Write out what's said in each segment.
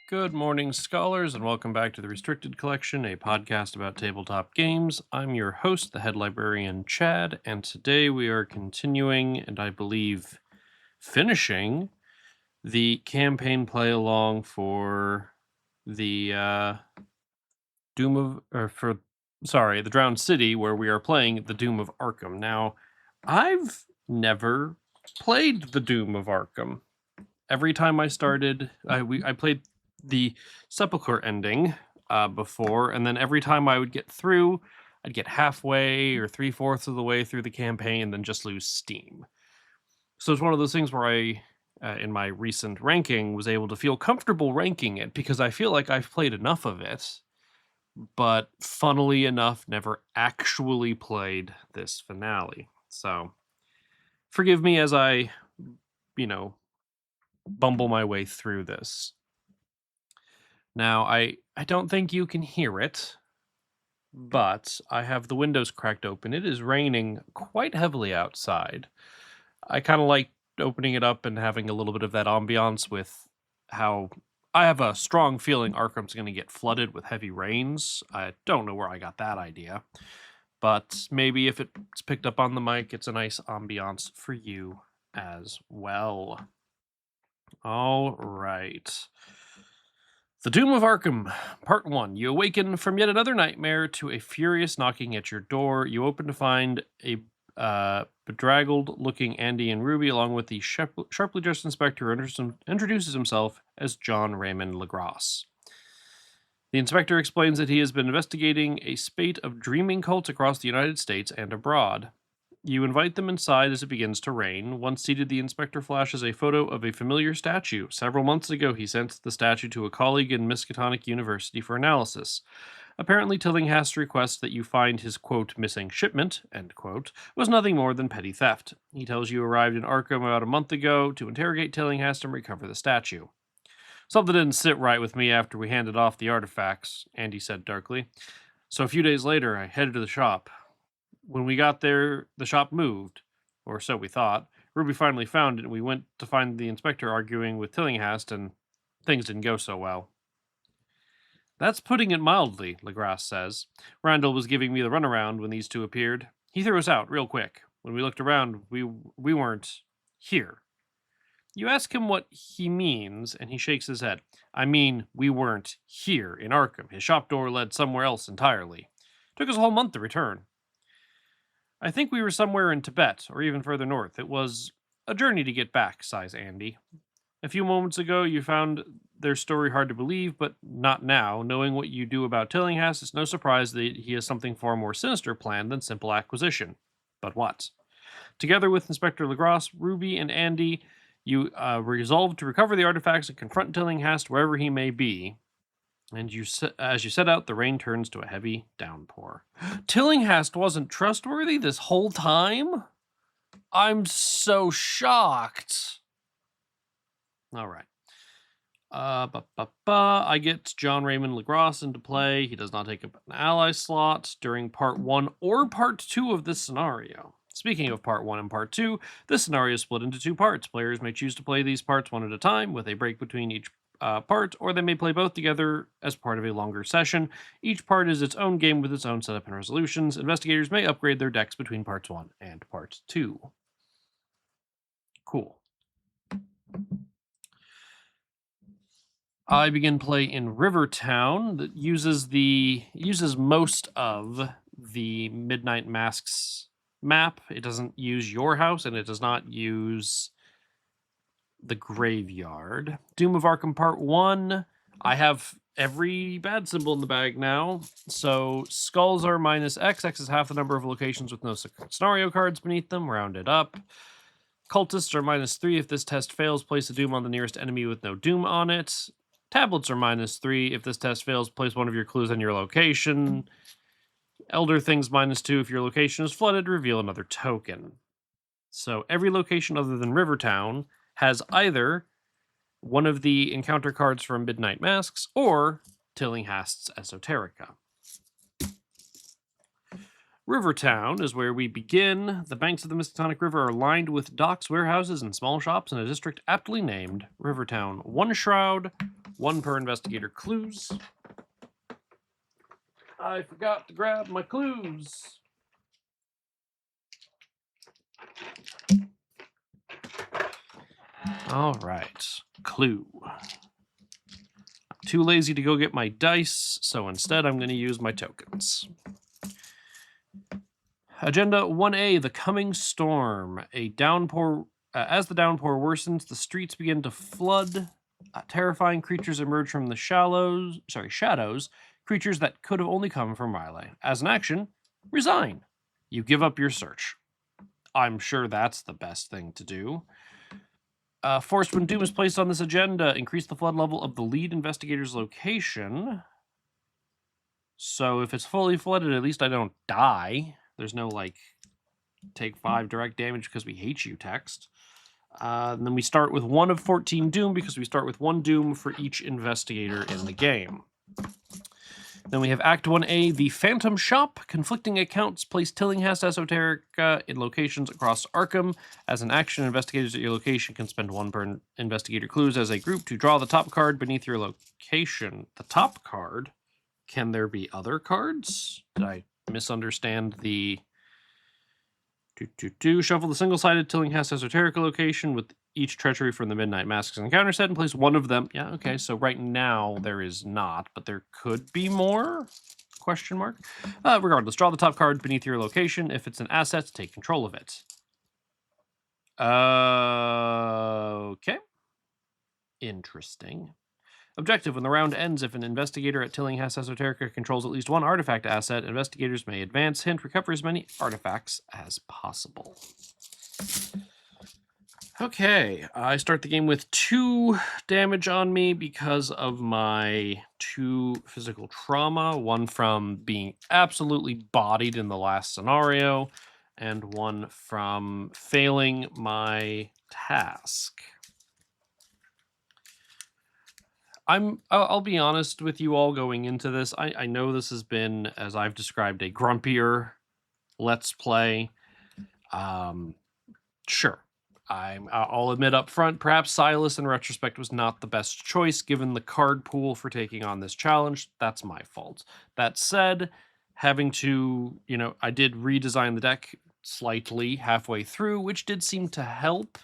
Good morning, scholars, and welcome back to the Restricted Collection, a podcast about tabletop games. I'm your host, the head librarian, Chad, and today we are continuing, and I believe finishing, the campaign play along for the the Drowned City, where we are playing the Doom of Arkham. Now, I've never played the Doom of Arkham. Every time I started, I played the Sepulchre ending before, and then every time I would get through, I'd get halfway or 3/4 of the way through the campaign and then just lose steam. So it's one of those things where in my recent ranking, was able to feel comfortable ranking it because I feel like I've played enough of it, but funnily enough, never actually played this finale. So forgive me as I, you know, bumble my way through this. Now, I don't think you can hear it, but I have the windows cracked open. It is raining quite heavily outside. I kind of like opening it up and having a little bit of that ambiance with how I have a strong feeling Arkham's going to get flooded with heavy rains. I don't know where I got that idea, but maybe if it's picked up on the mic, it's a nice ambiance for you as well. All right. The Doom of Arkham, Part 1. You awaken from yet another nightmare to a furious knocking at your door. You open to find a bedraggled-looking Andy and Ruby, along with the sharply dressed inspector who introduces himself as John Raymond LaGrasse. The inspector explains that he has been investigating a spate of dreaming cults across the United States and abroad. You invite them inside as it begins to rain. Once seated, the inspector flashes a photo of a familiar statue. Several months ago, he sent the statue to a colleague in Miskatonic University for analysis. Apparently, Tillinghast's request that you find his, quote, missing shipment, end quote, was nothing more than petty theft. He tells you arrived in Arkham about a month ago to interrogate Tillinghast and recover the statue. Something didn't sit right with me after we handed off the artifacts, Andy said darkly. So a few days later, I headed to the shop. When we got there, the shop moved, or so we thought. Ruby finally found it, and we went to find the inspector arguing with Tillinghast, and things didn't go so well. That's putting it mildly, LaGrasse says. Randall was giving me the runaround when these two appeared. He threw us out real quick. When we looked around, we weren't here. You ask him what he means, and he shakes his head. I mean, we weren't here in Arkham. His shop door led somewhere else entirely. Took us a whole month to return. I think we were somewhere in Tibet, or even further north. It was a journey to get back, sighs Andy. A few moments ago, you found their story hard to believe, but not now. Knowing what you do about Tillinghast, it's no surprise that he has something far more sinister planned than simple acquisition. But what? Together with Inspector LaGrasse, Ruby, and Andy, you resolve to recover the artifacts and confront Tillinghast wherever he may be. And as you set out, the rain turns to a heavy downpour. Tillinghast wasn't trustworthy this whole time? I'm so shocked. All right. I get John Raymond LaGrasse into play. He does not take up an ally slot during Part 1 or Part 2 of this scenario. Speaking of Part 1 and Part 2, this scenario is split into two parts. Players may choose to play these parts one at a time, with a break between each part, or they may play both together as part of a longer session. Each part is its own game with its own setup and resolutions. Investigators may upgrade their decks between Parts 1 and Part 2. Cool. I begin play in Rivertown that uses most of the Midnight Masks map. It doesn't use your house, and it does not use the graveyard. Doom of Arkham Part 1. I have every bad symbol in the bag now. So skulls are minus X. X is half the number of locations with no scenario cards beneath them, rounded up. Cultists are minus 3. If this test fails, place a doom on the nearest enemy with no doom on it. Tablets are minus 3. If this test fails, place one of your clues on your location. Elder Things minus 2. If your location is flooded, reveal another token. So every location other than Rivertown has either one of the encounter cards from Midnight Masks or Tillinghast's Esoterica. Rivertown is where we begin. The banks of the Miskatonic River are lined with docks, warehouses, and small shops in a district aptly named Rivertown. One shroud, 1 per investigator clues. I forgot to grab my clues. All right, clue. I'm too lazy to go get my dice, so instead I'm going to use my tokens. Agenda 1A, the coming storm. A downpour. As the downpour worsens, the streets begin to flood. Terrifying creatures emerge from the shadows. Creatures that could have only come from Riley. As an action, resign. You give up your search. I'm sure that's the best thing to do. Forced when doom is placed on this agenda, increase the flood level of the lead investigator's location. So if it's fully flooded, at least I don't die. There's no, like, take 5 direct damage because we hate you text. And then we start with 1 of 14 doom because we start with 1 doom for each investigator in the game. Then we have Act 1A, the Phantom Shop. Conflicting accounts place Tillinghast Esoterica in locations across Arkham. As an action, investigators at your location can spend 1 per investigator clues as a group to draw the top card beneath your location. The top card? Can there be other cards? Did I misunderstand the... Shuffle the single-sided Tillinghast Esoterica location with each treachery from the Midnight Masks encounter set and place 1 of them. Yeah, okay, so right now there is not, but there could be more? Question mark. Regardless, draw the top card beneath your location. If it's an asset, take control of it. Okay. Interesting. Objective, when the round ends, if an investigator at Tillinghast Esoterica controls at least 1 artifact asset, investigators may advance, hint, recover as many artifacts as possible. Okay, I start the game with 2 damage on me because of my 2 physical trauma, 1 from being absolutely bodied in the last scenario, and 1 from failing my task. I'll be honest with you all going into this. I know this has been, as I've described, a grumpier Let's Play. Sure. I'll admit up front, perhaps Silas in retrospect was not the best choice given the card pool for taking on this challenge. That's my fault. That said, having to, I did redesign the deck slightly halfway through, which did seem to help.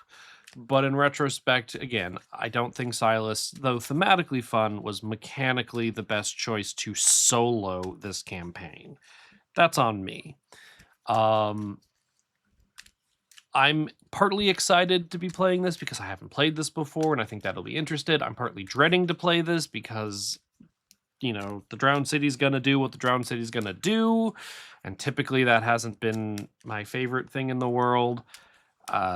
But in retrospect, again, I don't think Silas, though thematically fun, was mechanically the best choice to solo this campaign. That's on me. I'm partly excited to be playing this because I haven't played this before, and I think that'll be interesting. I'm partly dreading to play this because, the Drowned City's gonna do what the Drowned City's gonna do, and typically that hasn't been my favorite thing in the world.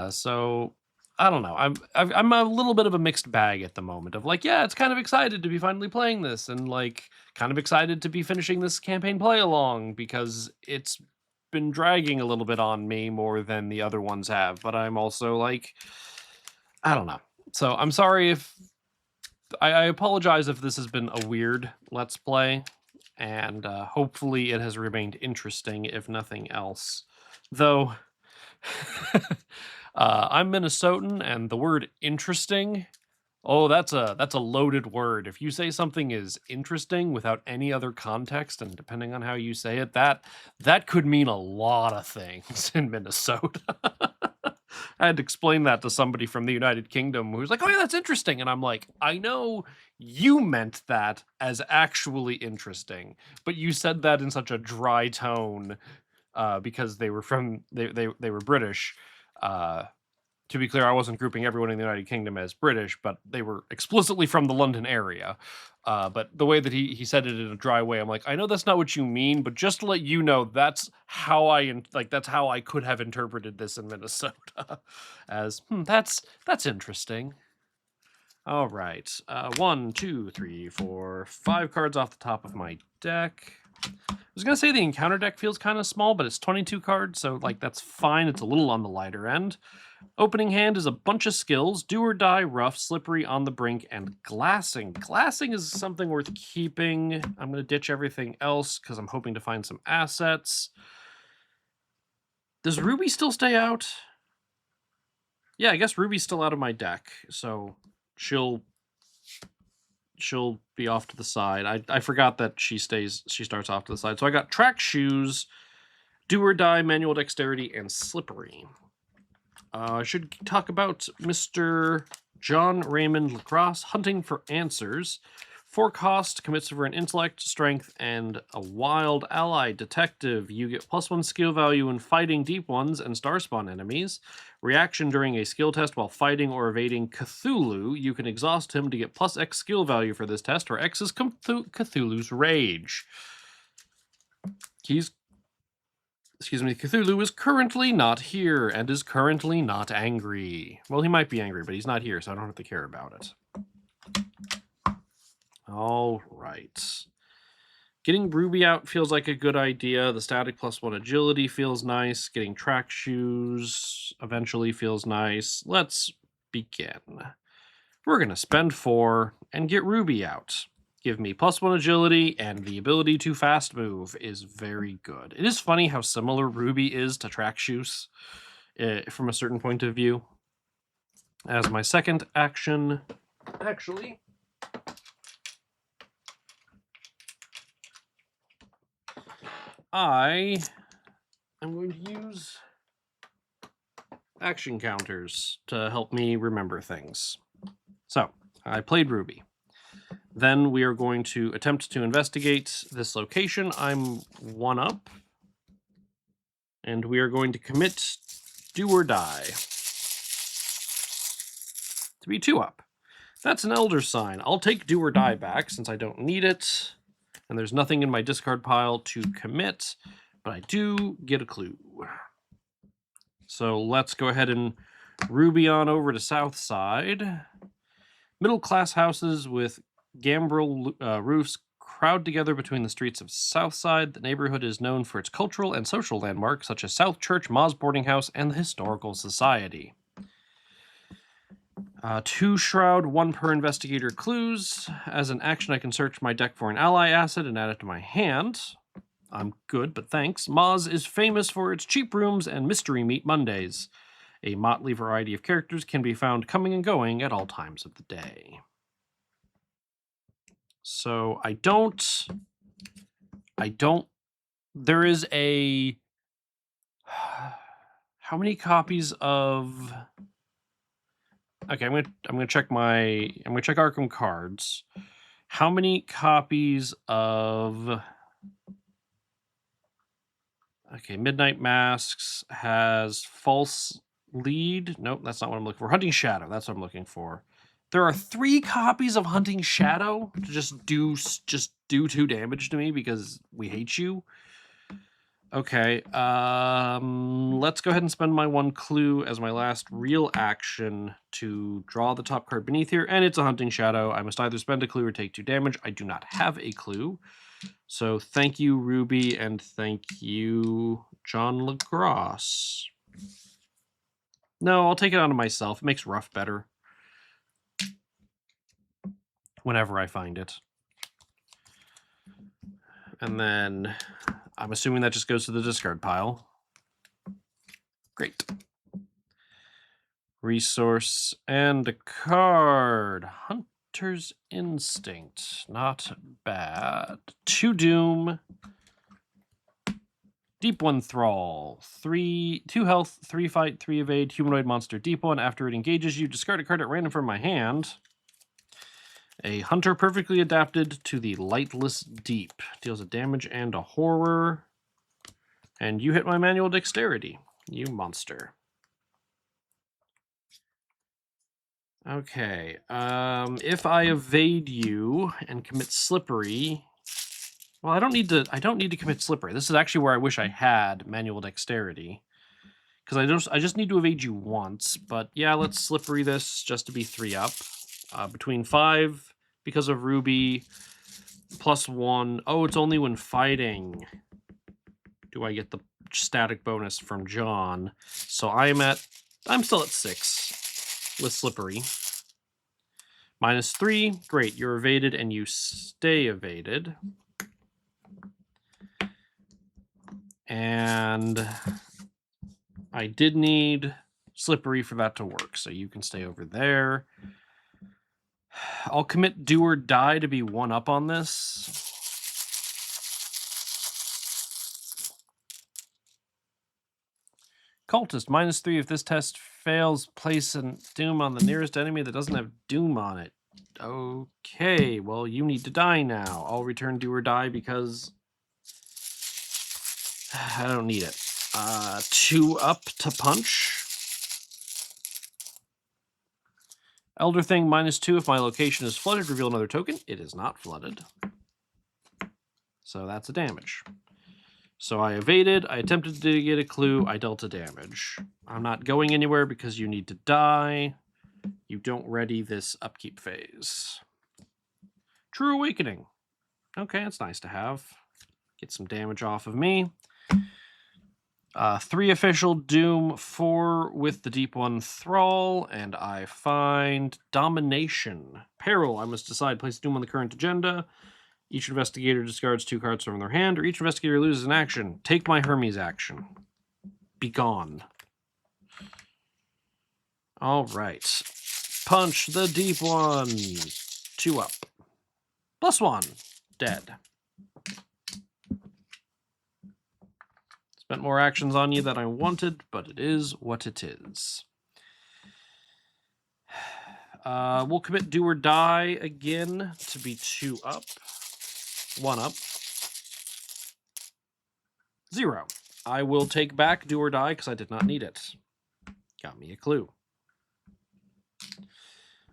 So I don't know. I'm a little bit of a mixed bag at the moment of like, yeah, it's kind of excited to be finally playing this, and like kind of excited to be finishing this campaign play along because it's been dragging a little bit on me more than the other ones have. But I'm also like, I don't know. So I'm sorry if I apologize if this has been a weird Let's Play, and hopefully it has remained interesting if nothing else. Though. I'm Minnesotan, and the word interesting, that's a loaded word. If you say something is interesting without any other context, and depending on how you say it, that could mean a lot of things in Minnesota. I had to explain that to somebody from the United Kingdom who's like, oh yeah, that's interesting. And I'm like, I know you meant that as actually interesting, but you said that in such a dry tone because they were they were British. To be clear, I wasn't grouping everyone in the United Kingdom as British, but they were explicitly from the London area. But the way that he said it in a dry way, I'm like, I know that's not what you mean, but just to let you know, that's how that's how I could have interpreted this in Minnesota. As that's interesting. All right, 1, 2, 3, 4, 5 cards off the top of my deck. I was gonna say the encounter deck feels kind of small, but it's 22 cards, so like that's fine. It's a little on the lighter end. Opening hand is a bunch of skills: do or die, rough, slippery, on the brink, and glassing. Glassing is something worth keeping. I'm gonna ditch everything else because I'm hoping to find some assets. Does Ruby still stay out? Yeah, I guess Ruby's still out of my deck, so she'll she'll be off to the side. I forgot that she starts off to the side. So I got track shoes, do or die, manual dexterity, and slippery. I should talk about Mr. John Raymond Lacrosse, hunting for answers. 4 cost, commits over an intellect, strength, and a wild ally detective. You get +1 skill value in fighting deep ones and star spawn enemies. Reaction during a skill test while fighting or evading Cthulhu. You can exhaust him to get +X skill value for this test, where X is Cthulhu's rage. Cthulhu is currently not here and is currently not angry. Well, he might be angry, but he's not here, so I don't have to care about it. All right. Getting Ruby out feels like a good idea. The static +1 agility feels nice. Getting track shoes eventually feels nice. Let's begin. We're going to spend 4 and get Ruby out. Give me +1 agility, and the ability to fast move is very good. It is funny how similar Ruby is to track shoes from a certain point of view. As my second action, actually, I am going to use action counters to help me remember things. So, I played Ruby. Then we are going to attempt to investigate this location. I'm 1 up. And we are going to commit do or die to be 2 up. That's an elder sign. I'll take do or die back since I don't need it. And there's nothing in my discard pile to commit, but I do get a clue. So let's go ahead and Ruby on over to South Side. Middle-class houses with gambrel roofs crowd together between the streets of South Side. The neighborhood is known for its cultural and social landmarks, such as South Church, Ma's Boarding House, and the Historical Society. 2 shroud, 1 per investigator clues. As an action, I can search my deck for an ally asset and add it to my hand. I'm good, but thanks. Ma's is famous for its cheap rooms and mystery meat Mondays. A motley variety of characters can be found coming and going at all times of the day. So there is a, how many copies of, okay, I'm gonna check Arkham cards. How many copies of, okay, Midnight Masks has False Lead. Nope, that's not what I'm looking for. Hunting Shadow, that's what I'm looking for. There are 3 copies of Hunting Shadow to just do 2 damage to me because we hate you. Okay, let's go ahead and spend my 1 clue as my last real action to draw the top card beneath here, and it's a Hunting Shadow. I must either spend a clue or take 2 damage. I do not have a clue. So thank you, Ruby, and thank you, John Lacrosse. No, I'll take it onto myself. It makes rough better whenever I find it. And then I'm assuming that just goes to the discard pile. Great. Resource and a card. Hunter's Instinct. Not bad. 2 Doom. Deep One Thrall. 2 health, 3 fight, 3 evade, humanoid monster. Deep One. After it engages you, discard a card at random from my hand. A hunter perfectly adapted to the Lightless Deep. Deals a damage and a horror. And you hit my manual dexterity, you monster. Okay, if I evade you and commit slippery, well, I don't need to commit slippery. This is actually where I wish I had manual dexterity, because I just need to evade you once. But yeah, let's slippery this just to be 3 up. Between 5 because of Ruby, +1. Oh, it's only when fighting do I get the static bonus from John. So I'm still at 6 with slippery. -3, great, you're evaded and you stay evaded. And I did need slippery for that to work, so you can stay over there. I'll commit do or die to be one up on this. Cultist, -3. If this test fails, place a doom on the nearest enemy that doesn't have doom on it. Okay, well, you need to die now. I'll return do or die because I don't need it. 2 up to punch. Elder Thing, -2. If my location is flooded, reveal another token. It is not flooded. So that's a damage. So I evaded, I attempted to get a clue, I dealt a damage. I'm not going anywhere because you need to die. You don't ready this upkeep phase. True Awakening. Okay, it's nice to have. Get some damage off of me. 3 official doom, 4 with the deep one thrall, and I find domination. Peril, I must decide, place doom on the current agenda. Each investigator discards 2 cards from their hand, or each investigator loses an action. Take my Hermes action. Be gone. All right. Punch the deep one. 2 up. +1. Dead. Spent more actions on you than I wanted, but it is what it is. We'll commit do or die again to be 2 up. 1 up. 0. I will take back do or die because I did not need it. Got me a clue.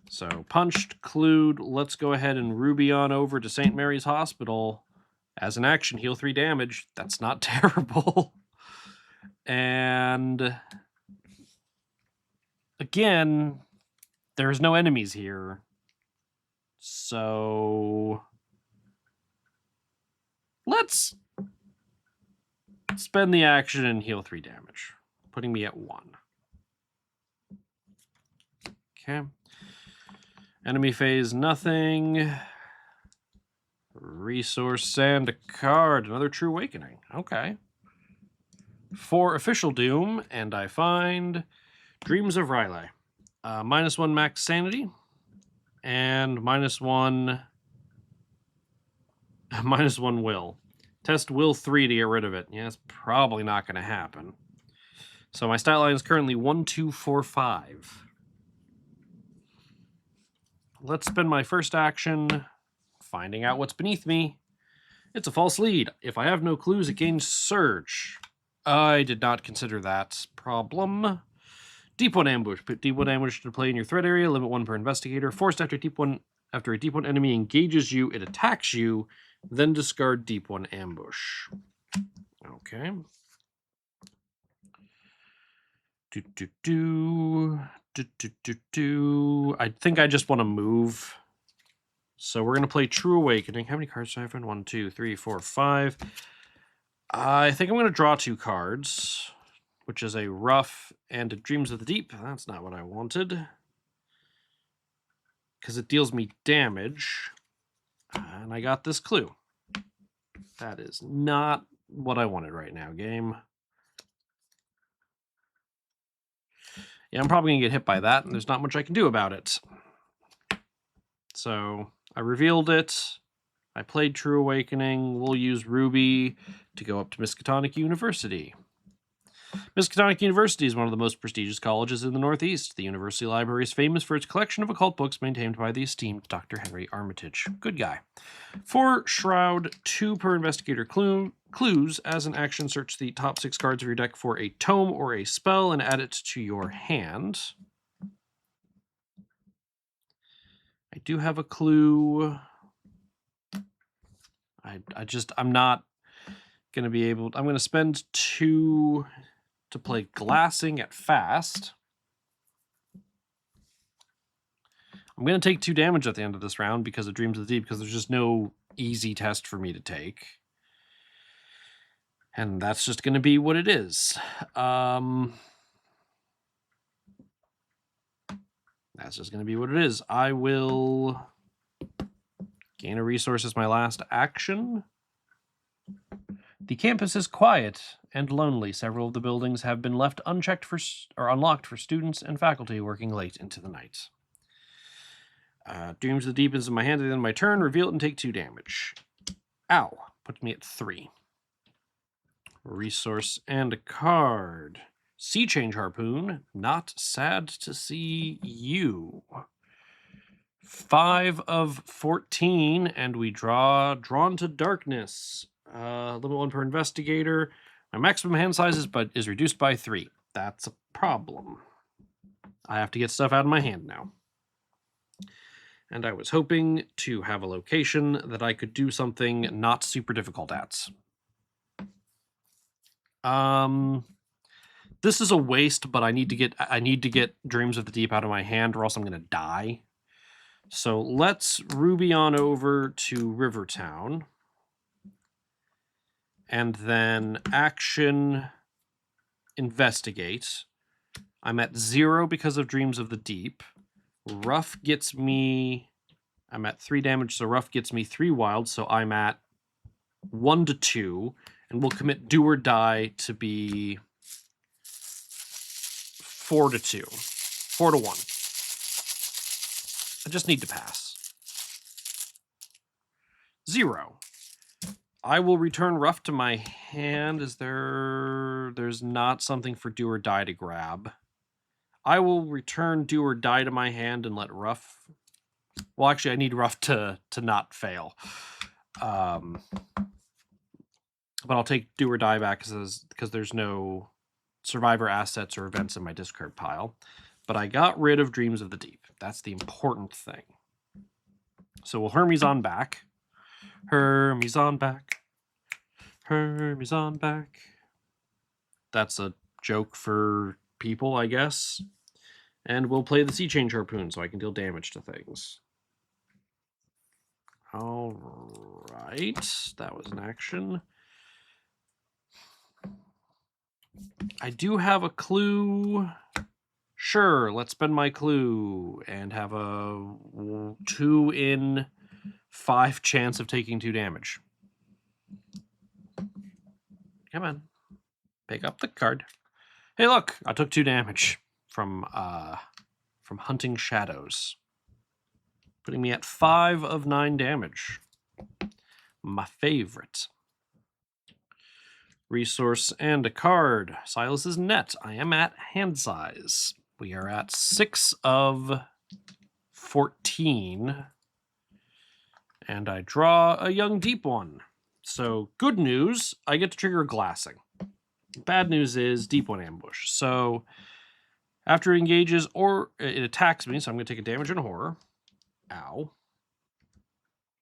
So punched, clued. Let's go ahead and Ruby on over to St. Mary's Hospital. As an action, heal 3 damage. That's not terrible. And again, there's no enemies here. So let's spend the action and heal 3 damage, putting me at 1. Okay. Enemy phase, nothing. Resource and a card. Another True Awakening. Okay. 4 official doom, and I find Dreams of Riley. -1 max sanity, and -1 will. Test will 3 to get rid of it. Yeah, it's probably not going to happen. So my stat line is currently 1, 2, 4, 5. Let's spend my first action finding out what's beneath me. It's a false lead. If I have no clues, it gains Surge. I did not consider that problem. Deep one ambush. Put deep one ambush to play in your threat area. Limit 1 per investigator. Forced after a deep one enemy engages you, it attacks you. Then discard deep one ambush. Okay. I think I just want to move. So we're going to play True Awakening. How many cards do I have in? 1, 2, 3, 4, 5. I think I'm going to draw 2 cards, which is a Rough and a Dreams of the Deep. That's not what I wanted, because it deals me damage. And I got this clue. That is not what I wanted right now, game. Yeah, I'm probably going to get hit by that, and there's not much I can do about it. So I revealed it. I played True Awakening. We'll use Ruby to go up to Miskatonic University. Miskatonic University is one of the most prestigious colleges in the Northeast. The university library is famous for its collection of occult books maintained by the esteemed Dr. Henry Armitage. Good guy. 4 Shroud, 2 per investigator clues. As an action, search the top 6 cards of your deck for a tome or a spell and add it to your hand. I do have a clue. I'm not going to be able... I'm going to spend 2 to play Glassing at fast. I'm going to take 2 damage at the end of this round because of Dreams of the Deep, because there's just no easy test for me to take. And that's just going to be what it is. That's just going to be what it is. I will gain a resource as my last action. The campus is quiet and lonely. Several of the buildings have been left unchecked or unlocked for students and faculty working late into the night. Dreams of the Deep is in my hand at the end of my turn. Reveal it and take 2 damage. Ow. Puts me at 3. Resource and a card. Sea Change Harpoon. Not sad to see you. 5 of 14, and we draw Drawn to Darkness. Level 1 per investigator. My maximum hand size is reduced by 3. That's a problem. I have to get stuff out of my hand now. And I was hoping to have a location that I could do something not super difficult at. This is a waste, but I need to get Dreams of the Deep out of my hand, or else I'm gonna die. So let's Ruby on over to Rivertown. And then action investigate. I'm at 0 because of Dreams of the Deep. Rough gets me... I'm at 3 damage, so Rough gets me 3 wild, so I'm at 1 to 2. And we'll commit Do or Die to be 4 to 2. 4 to 1. I just need to pass. 0. I will return Rough to my hand. There's not something for Do or Die to grab. I will return Do or Die to my hand and let Rough... Well, actually, I need Rough to not fail. But I'll take Do or Die back because there's no survivor assets or events in my discard pile. But I got rid of Dreams of the Deep. That's the important thing. So we'll Hermes on back. Hermes on back. Hermes on back. That's a joke for people, I guess. And we'll play the Sea Change Harpoon so I can deal damage to things. All right. That was an action. I do have a clue. Sure, let's spend my clue and have a 2 in 5 chance of taking 2 damage. Come on. Pick up the card. Hey, look, I took 2 damage from Hunting Shadows, putting me at 5 of 9 damage. My favorite. Resource and a card. Silas's net. I am at hand size. We are at 6 of 14. And I draw a young deep one. So good news, I get to trigger a glassing. Bad news is deep one ambush. So after it engages or it attacks me, so I'm going to take a damage and a horror. Ow.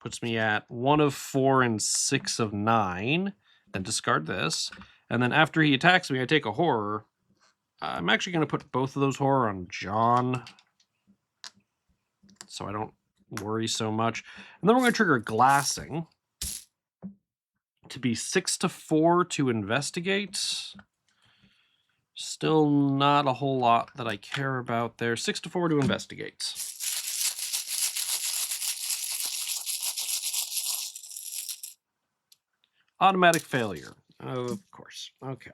Puts me at 1 of 4 and 6 of 9. Then discard this. And then after he attacks me, I take a horror. I'm actually going to put both of those horror on John, so I don't worry so much. And then we're going to trigger glassing to be 6 to 4 to investigate. Still not a whole lot that I care about there. 6 to 4 to investigate. Automatic failure. Of course. Okay.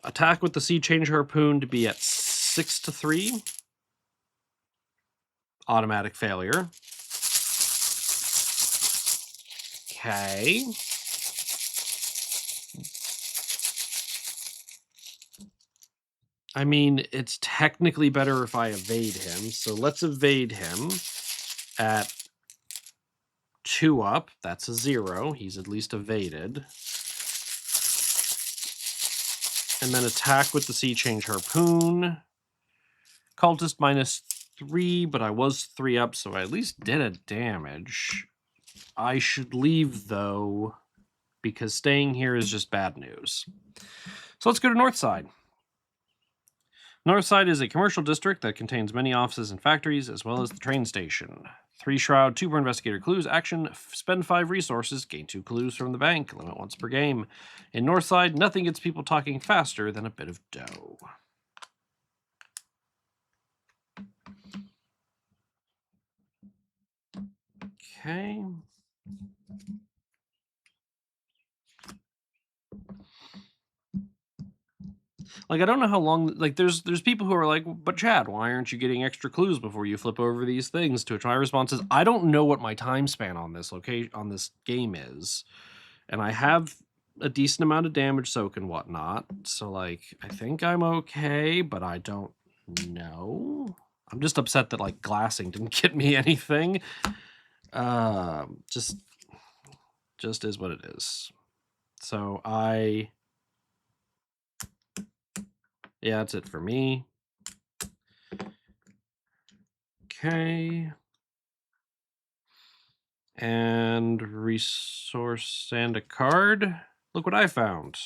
Attack with the Sea Change Harpoon to be at 6 to 3. Automatic failure. Okay. I mean, it's technically better if I evade him, so let's evade him at 2 up. That's a 0. He's at least evaded. And then attack with the Sea Change Harpoon. Cultist minus 3, but I was 3 up, so I at least did a damage. I should leave, though, because staying here is just bad news. So let's go to Northside. Northside is a commercial district that contains many offices and factories, as well as the train station. 3 Shroud, 2 per investigator clues. Action, spend 5 resources, gain 2 clues from the bank. Limit once per game. In Northside, nothing gets people talking faster than a bit of dough. Okay. Like, I don't know how long. Like, there's people who are like, but Chad, why aren't you getting extra clues before you flip over these things? To which my response is, I don't know what my time span on this game is, and I have a decent amount of damage soak and whatnot. So, like, I think I'm okay, but I don't know. I'm just upset that like glassing didn't get me anything. Just is what it is. So yeah, that's it for me. Okay. And resource and a card. Look what I found.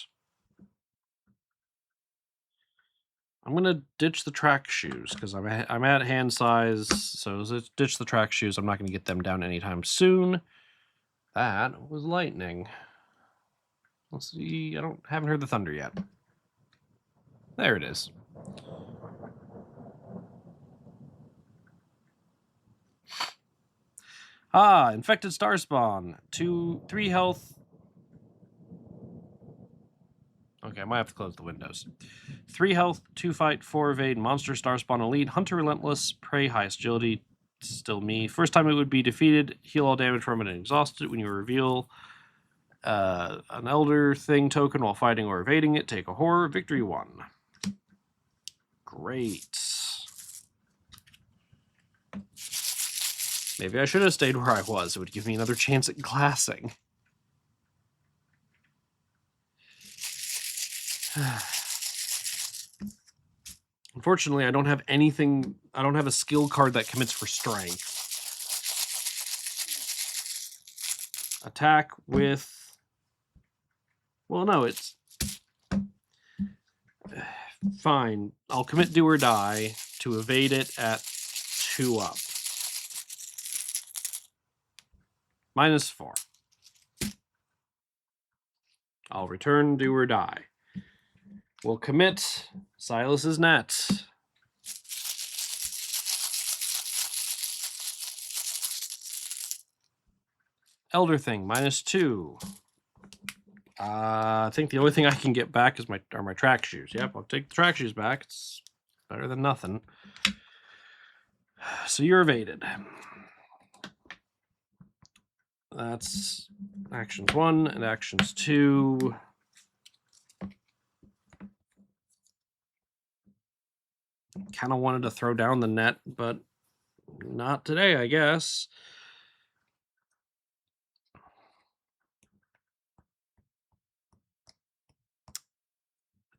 I'm gonna ditch the track shoes because I'm at hand size. So let's ditch the track shoes. I'm not gonna get them down anytime soon. That was lightning. Let's see. I haven't heard the thunder yet. There it is. Infected star spawn. 3 health. Okay, I might have to close the windows. 3 health, 2 fight, 4 evade, monster star spawn elite, hunter relentless, prey highest agility. Still me. First time it would be defeated. Heal all damage from it and exhaust it when you reveal an elder thing token while fighting or evading it. Take a horror. Victory 1. Great. Maybe I should have stayed where I was. It would give me another chance at glassing. Unfortunately, I don't have anything. I don't have a skill card that commits for strength. Attack with. Well, no, it's. Fine. I'll commit do or die to evade it at 2 up. -4. I'll return do or die. We'll commit Silas's net. Elder thing, -2. I think the only thing I can get back is my track shoes. Yep, I'll take the track shoes back. It's better than nothing. So you're evaded. That's actions 1 and actions 2. Kind of wanted to throw down the net, but not today, I guess.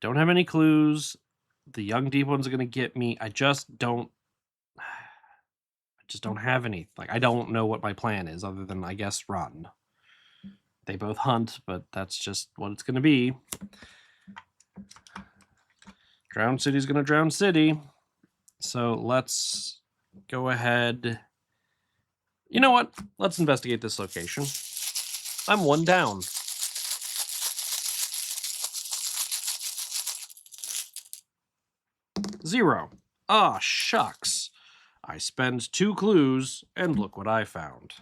Don't have any clues. The young deep ones are going to get me. I just don't have any. Like, I don't know what my plan is other than, I guess, run. They both hunt, but that's just what it's going to be. Drown City's going to drown City. So let's go ahead. You know what? Let's investigate this location. I'm 1 down. Zero. Ah, shucks. I spend 2 clues, and look what I found.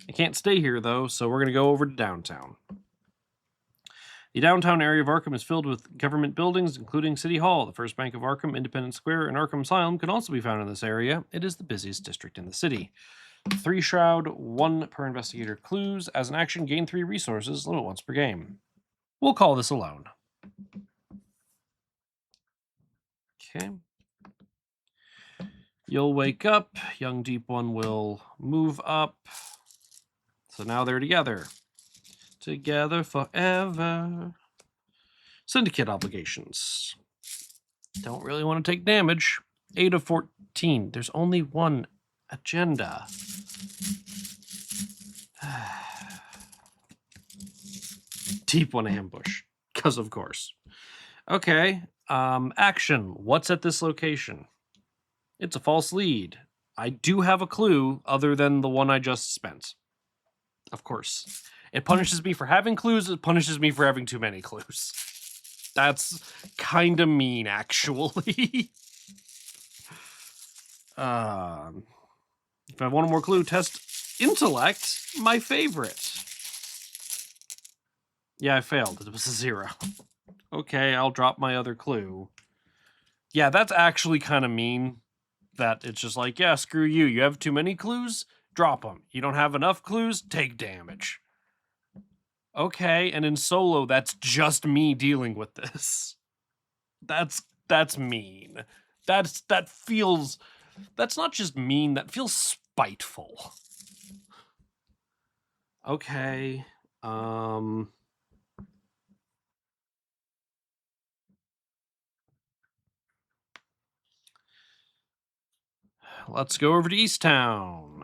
I can't stay here, though, so we're going to go over to downtown. The downtown area of Arkham is filled with government buildings, including City Hall. The First Bank of Arkham, Independence Square, and Arkham Asylum can also be found in this area. It is the busiest district in the city. 3 shroud, 1 per investigator clues. As an action, gain 3 resources, limit once per game. We'll call this alone. Okay. You'll wake up. Young Deep One will move up. So now they're together. Together forever. Syndicate obligations. Don't really want to take damage. 8 of 14. There's only 1 agenda. Deep One ambush. Because of course. Okay. Action. What's at this location? It's a false lead. I do have a clue other than the one I just spent. Of course. It punishes me for having clues. It punishes me for having too many clues. That's kind of mean, actually. If I want one more clue, test intellect, my favorite. Yeah, I failed. It was a 0. Okay, I'll drop my other clue. Yeah, that's actually kind of mean. That it's just like, yeah, screw you. You have too many clues? Drop them. You don't have enough clues? Take damage. Okay, and in solo, that's just me dealing with this. That's mean. That's not just mean, that feels spiteful. Okay. Let's go over to Easttown.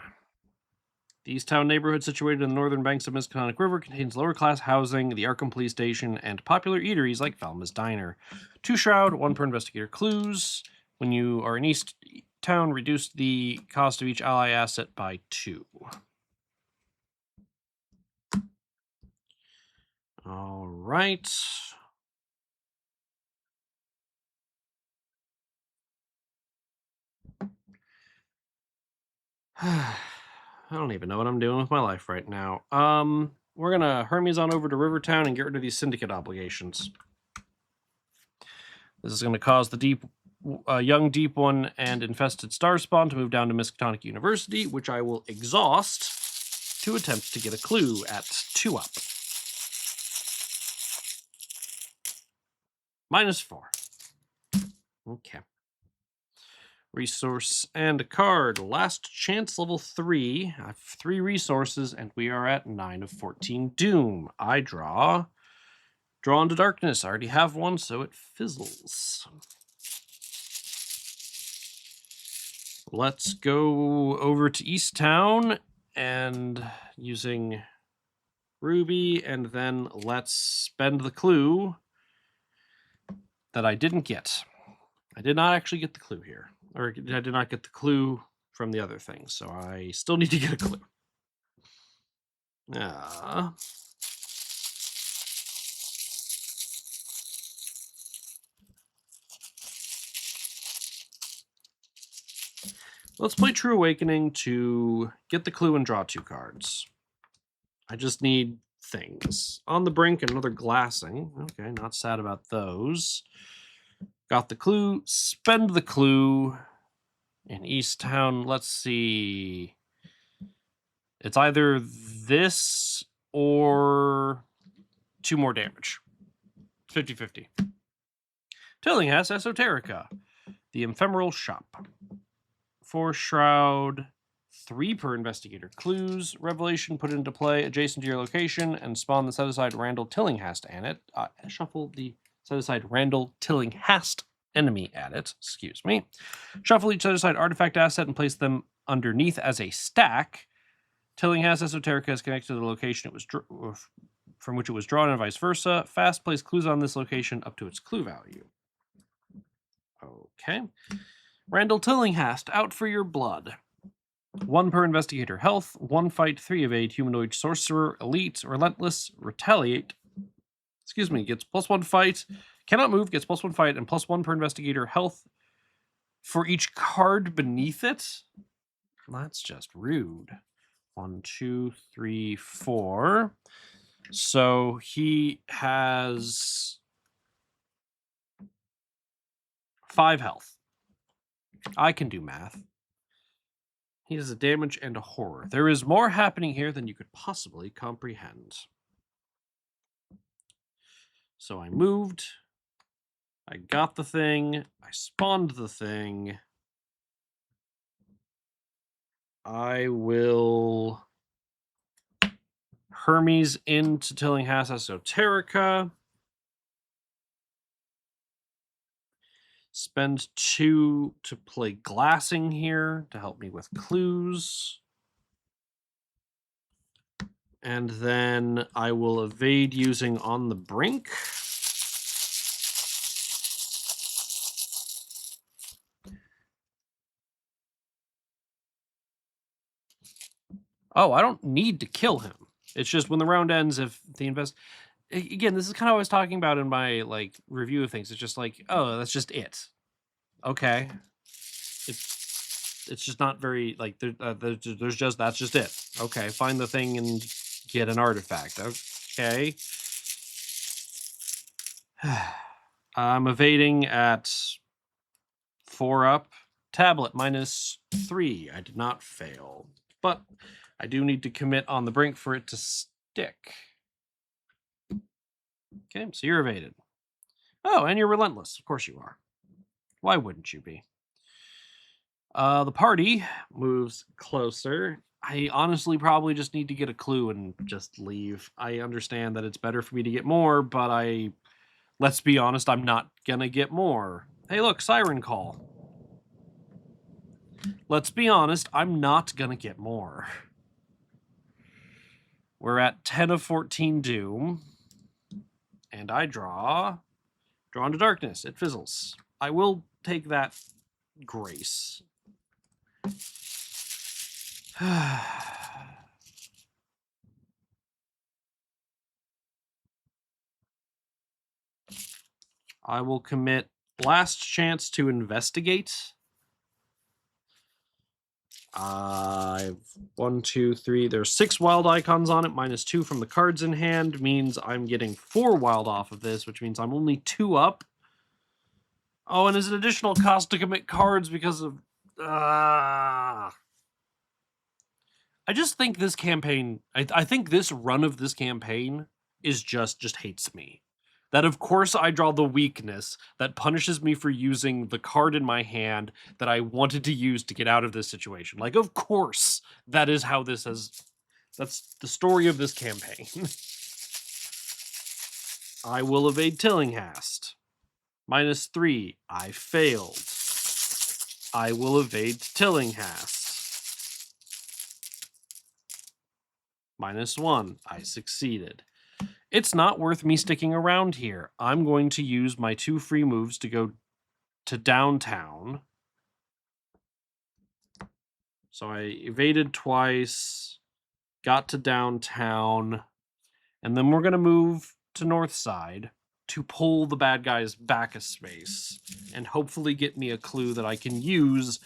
The Easttown neighborhood, situated in the northern banks of Miskatonic River, contains lower-class housing, the Arkham Police Station, and popular eateries like Falmouth's Diner. 2 Shroud, 1 per investigator clues. When you are in Easttown, reduce the cost of each ally asset by 2. All right. I don't even know what I'm doing with my life right now. We're gonna Hermes on over to Rivertown and get rid of these syndicate obligations. This is gonna cause the young Deep One and infested Starspawn to move down to Miskatonic University, which I will exhaust to attempt to get a clue at 2 up. -4. Okay. Resource and a card. Last chance, level 3. I have 3 resources, and we are at 9 of 14 Doom. I draw Drawn to Darkness. I already have one, so it fizzles. Let's go over to Easttown and using Ruby, and then let's spend the clue that I didn't get. I did not actually get the clue here. Or I did not get the clue from the other thing, so I still need to get a clue. Let's play True Awakening to get the clue and draw 2 cards. I just need things. On the Brink, another glassing. Okay, not sad about those. Got the clue, spend the clue. In Easttown, let's see. It's either this or 2 more damage. 50-50. Tillinghast Esoterica. The Ephemeral Shop. 4 Shroud. 3 per investigator clues. Revelation put into play adjacent to your location and spawn the set-aside Randall Tillinghast at it. Shuffle the set-aside Randall Tillinghast enemy at it. Excuse me. Shuffle each set-aside artifact asset and place them underneath as a stack. Tillinghast Esoterica is connected to the location it was from which it was drawn and vice versa. Fast, place clues on this location up to its clue value. Okay. Randall Tillinghast, out for your blood. 1 per investigator health, 1 fight, 3 evade, humanoid sorcerer, elite, relentless, retaliate. Excuse me, gets +1 fight, cannot move, gets +1 fight, and +1 per investigator health for each card beneath it. That's just rude. 1, 2, 3, 4. So he has 5 health. I can do math. He has a damage and a horror. There is more happening here than you could possibly comprehend. So I moved. I got the thing. I spawned the thing. I will Hermes into Tillinghast Esoterica. Spend 2 to play glassing here to help me with clues. And then I will evade using On the Brink. Oh, I don't need to kill him. It's just when the round ends, if the again, this is kind of what I was talking about in my like review of things. It's just like, oh, that's just it. Okay. It's just not very like there's just that's just it. Okay, find the thing and get an artifact. Okay. I'm evading at 4 up. Tablet -3. I did not fail, but I do need to commit on the brink for it to stick. Okay, so you're evaded. Oh, and you're relentless. Of course you are. Why wouldn't you be? The party moves closer. I honestly probably just need to get a clue and just leave. I understand that it's better for me to get more, but let's be honest, I'm not gonna get more. Hey, look, siren call. Let's be honest, I'm not gonna get more. We're at 10 of 14 doom. And I draw into darkness. It fizzles. I will take that grace. I will commit last chance to investigate. I've 1, 2, 3. There's 6 wild icons on it. -2 from the cards in hand means I'm getting 4 wild off of this, which means I'm only 2 up. Oh, and there's an additional cost to commit cards because of. I just think this campaign. I think this run of this campaign is just hates me. That of course I draw the weakness that punishes me for using the card in my hand that I wanted to use to get out of this situation. Like, of course, that is how this has. That's the story of this campaign. I will evade Tillinghast. -3. I failed. I will evade Tillinghast. -1. I succeeded. It's not worth me sticking around here. I'm going to use my 2 free moves to go to downtown. So I evaded twice, got to downtown, and then we're going to move to north side to pull the bad guys back a space and hopefully get me a clue that I can use,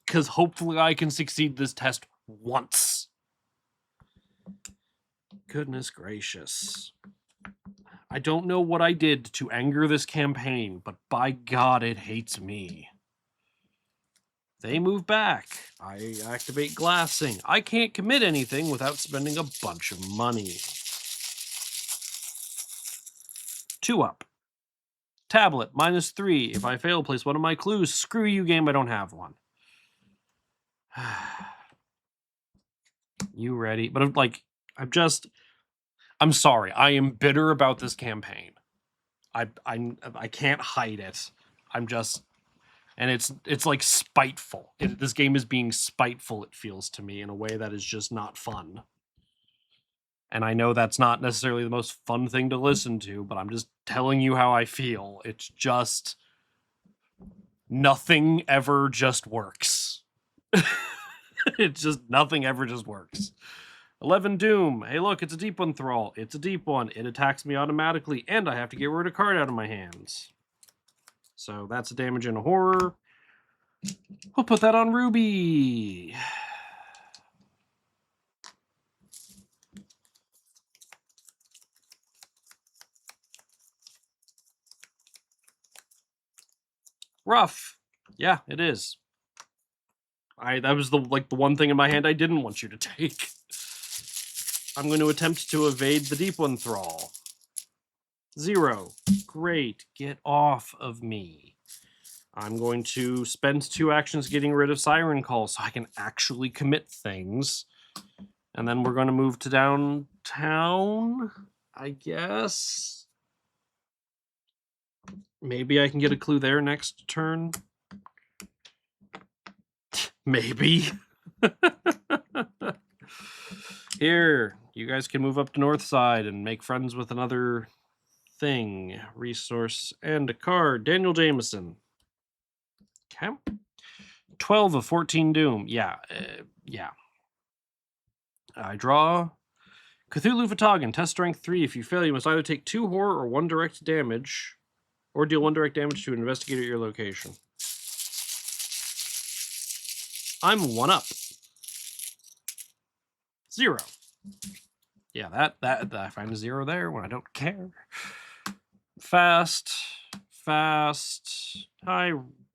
because hopefully I can succeed this test once. Goodness gracious. I don't know what I did to anger this campaign, but by God, it hates me. They move back. I activate glassing. I can't commit anything without spending a bunch of money. 2 up. Tablet, -3. If I fail, place one of my clues. Screw you, game, I don't have one. You ready? But I'm sorry. I am bitter about this campaign. I can't hide it. And it's like spiteful. This game is being spiteful, it feels to me, in a way that is just not fun. And I know that's not necessarily the most fun thing to listen to, but I'm just telling you how I feel. It's just nothing ever just works. It's just nothing ever just works. 11 Doom. Hey, look, it's a deep one thrall. It's a deep one. It attacks me automatically, and I have to get rid of a card out of my hands. So that's a damage and a horror. We'll put that on Ruby. Rough. Yeah, it is. That was the one thing in my hand I didn't want you to take. I'm going to attempt to evade the deep one thrall. 0. Great. Get off of me. I'm going to spend 2 actions getting rid of Siren Call so I can actually commit things. And then we're going to move to downtown, I guess. Maybe I can get a clue there next turn. Maybe. Here, you guys can move up to north side and make friends with another thing. Resource and a card. Daniel Jameson. Okay. 12 of 14 doom. Yeah. I draw Cthulhu Fatagan. Test strength 3. If you fail, you must either take 2 horror or 1 direct damage, or deal 1 direct damage to an investigator at your location. I'm 1 up. 0. Yeah, that I find a 0 there when I don't care. Fast. Hi.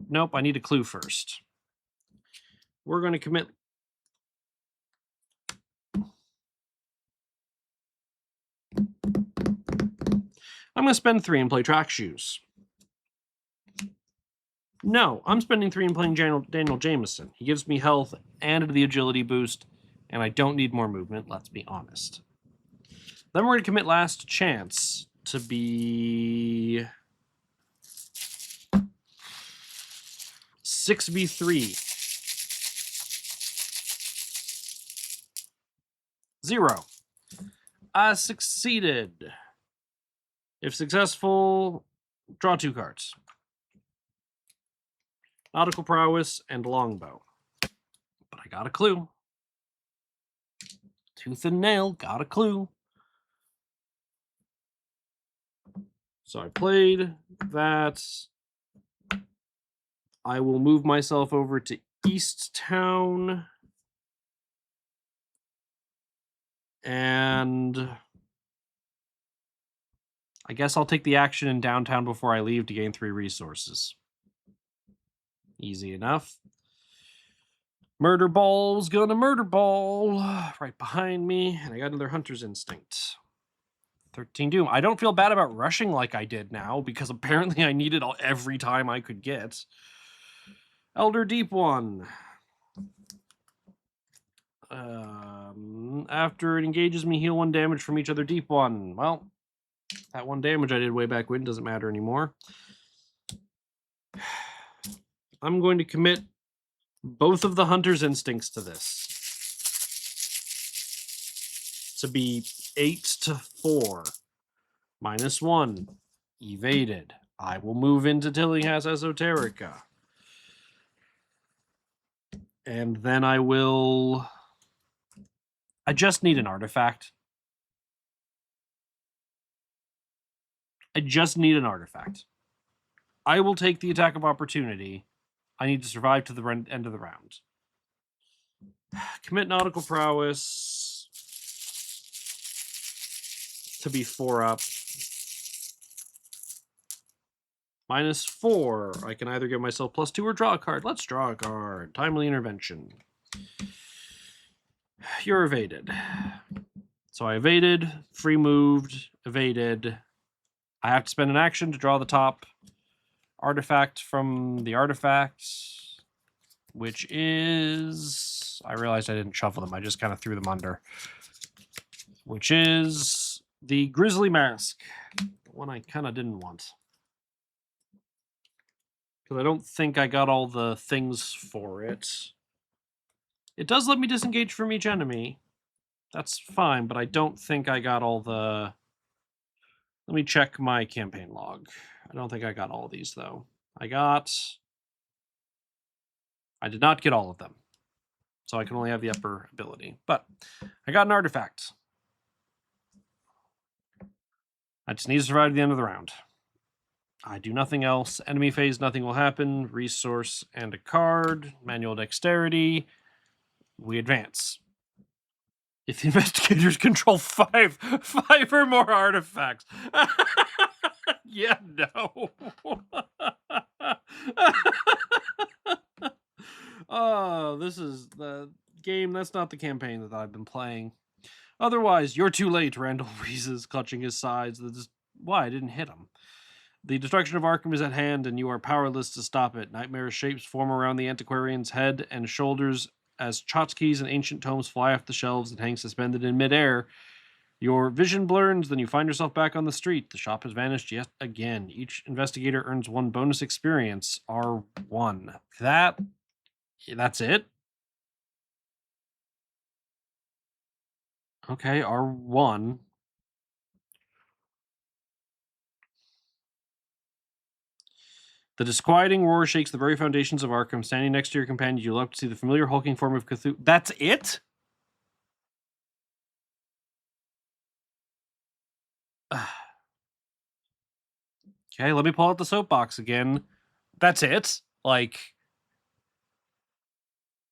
Nope, I need a clue first. We're going to commit. I'm going to spend 3 and play Track Shoes. No, I'm spending 3 and playing Daniel Jameson. He gives me health and the agility boost, and I don't need more movement, let's be honest. Then we're going to commit Last Chance to be 6v3. 0. I succeeded. If successful, draw 2 cards. Nautical Prowess and Longbow. But I got a clue. Tooth and nail, got a clue. So I played that. I will move myself over to East Town. And I guess I'll take the action in downtown before I leave to gain 3 resources. Easy enough. Murder Ball's gonna murder ball right behind me, and I got another Hunter's Instinct. 13 Doom. I don't feel bad about rushing like I did now, because apparently I need it every time I could get. Elder Deep One. After it engages me, heal 1 damage from each other Deep One. Well, that 1 damage I did way back when doesn't matter anymore. I'm going to commit both of the Hunter's Instincts to this. To be 8 to 4. -1. Evaded. I will move into Tillinghast Esoterica. And then I will... I just need an artifact. I just need an artifact. I will take the attack of opportunity. I need to survive to the end of the round. Commit Nautical Prowess to be 4 up. -4. I can either give myself +2 or draw a card. Let's draw a card. Timely Intervention. You're evaded. So I evaded, free moved, evaded. I have to spend an action to draw the top artifact from the artifacts, which is... I realized I didn't shuffle them. I just kind of threw them under. Which is the Grizzly Mask. The one I kind of didn't want. Because I don't think I got all the things for it. It does let me disengage from each enemy. That's fine, but I don't think I got all the... Let me check my campaign log. I don't think I got all of these, though. I did not get all of them. So I can only have the upper ability. But I got an artifact. I just need to survive to the end of the round. I do nothing else. Enemy phase, nothing will happen. Resource and a card. Manual dexterity. We advance. If the investigators control 5 or more artifacts. Yeah, no. Oh, this is the game. That's not the campaign that I've been playing. Otherwise, you're too late, Randall wheezes, clutching his sides. Why? I didn't hit him. The destruction of Arkham is at hand, and you are powerless to stop it. Nightmarish shapes form around the antiquarian's head and shoulders as tchotchkes and ancient tomes fly off the shelves and hang suspended in midair. Your vision blurs, then you find yourself back on the street. The shop has vanished yet again. Each investigator earns 1 bonus experience, R1. That's it? Okay, R1. The disquieting roar shakes the very foundations of Arkham. Standing next to your companion, you look to see the familiar hulking form of Cthulhu. That's it? Okay, let me pull out the soapbox again. That's it? Like,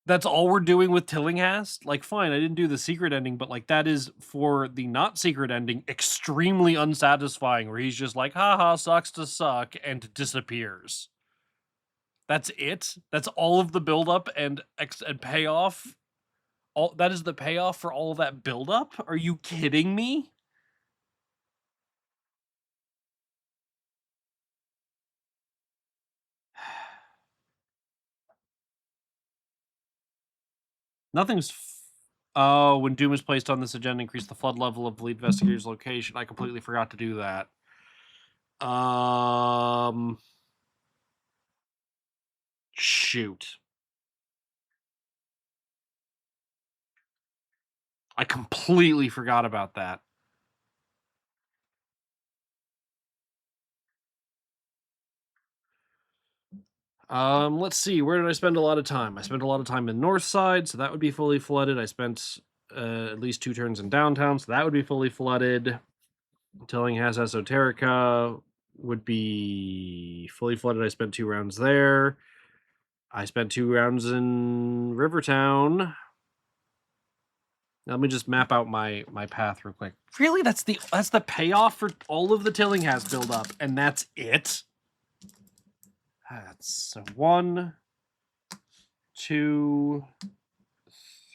That's all we're doing with Tillinghast? Like, fine, I didn't do the secret ending, but, like, that is, for the not secret ending, extremely unsatisfying, where he's just like, "Haha, sucks to suck," and disappears. That's it? That's all of the buildup and payoff? All that is the payoff for all of that buildup? Are you kidding me? Nothing's Oh, when Doom is placed on this agenda, increase the flood level of the lead investigator's location. I completely forgot to do that. Um, shoot. I completely forgot about that. Let's see. Where did I spend a lot of time? I spent a lot of time in North Side, so that would be fully flooded. I spent at least 2 turns in downtown, so that would be fully flooded. Tillinghast Esoterica would be fully flooded. I spent 2 rounds there. I spent 2 rounds in Rivertown. Let me just map out my path real quick. Really, that's the payoff for all of the Tillinghast buildup, and that's it. That's 1, 2,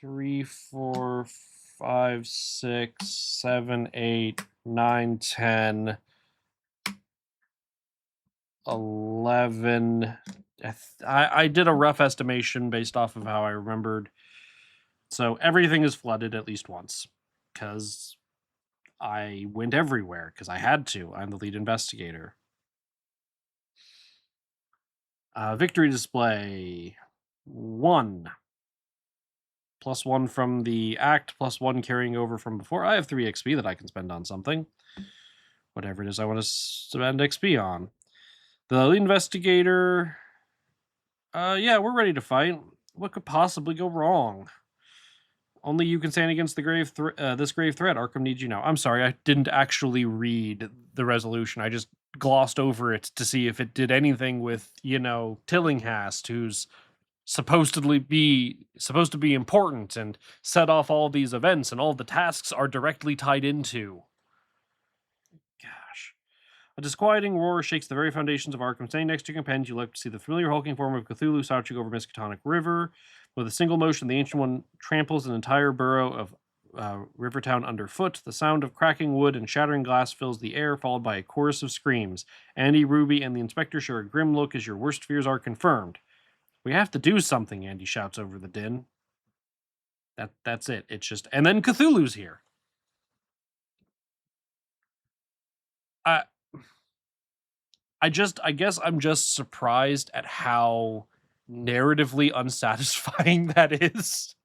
3, 4, 5, 6, 7, 8, 9, 10, 11. I did a rough estimation based off of how I remembered. So everything is flooded at least once, because I went everywhere because I had to. I'm the lead investigator. Victory display 1. +1 from the act, +1 carrying over from before. I have 3 XP that I can spend on something. Whatever it is I want to spend XP on. The lead investigator. Yeah, we're ready to fight. What could possibly go wrong? Only you can stand against the this grave threat. Arkham needs you now. I'm sorry, I didn't actually read the resolution. I just glossed over it to see if it did anything with, Tillinghast, who's supposed to be important and set off all these events, and all the tasks are directly tied into. Gosh. A disquieting roar shakes the very foundations of Arkham. Standing next to your companions, you look to see the familiar hulking form of Cthulhu slouching over Miskatonic River. With a single motion, the Ancient One tramples an entire borough of Rivertown underfoot. The sound of cracking wood and shattering glass fills the air, followed by a chorus of screams. Andy, Ruby, and the Inspector share a grim look as your worst fears are confirmed. We have to do something, Andy shouts over the din. That's it. It's just... And then Cthulhu's here. I guess I'm just surprised at how narratively unsatisfying that is.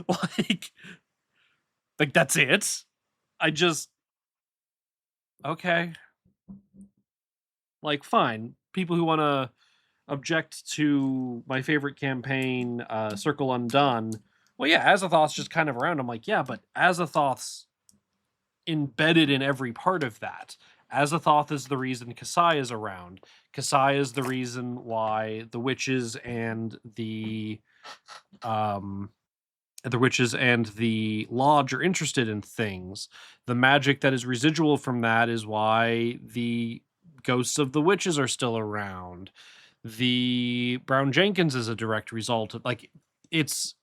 like, that's it. I just... Okay. Like, fine. People who want to object to my favorite campaign, Circle Undone. Well, yeah, Azathoth's just kind of around. I'm like, yeah, but Azathoth's embedded in every part of that. Azathoth is the reason Kasai is around. Kasai is the reason why the witches and the lodge are interested in things. The magic that is residual from that is why the ghosts of the witches are still around. The Brown Jenkins is a direct result of, like, it's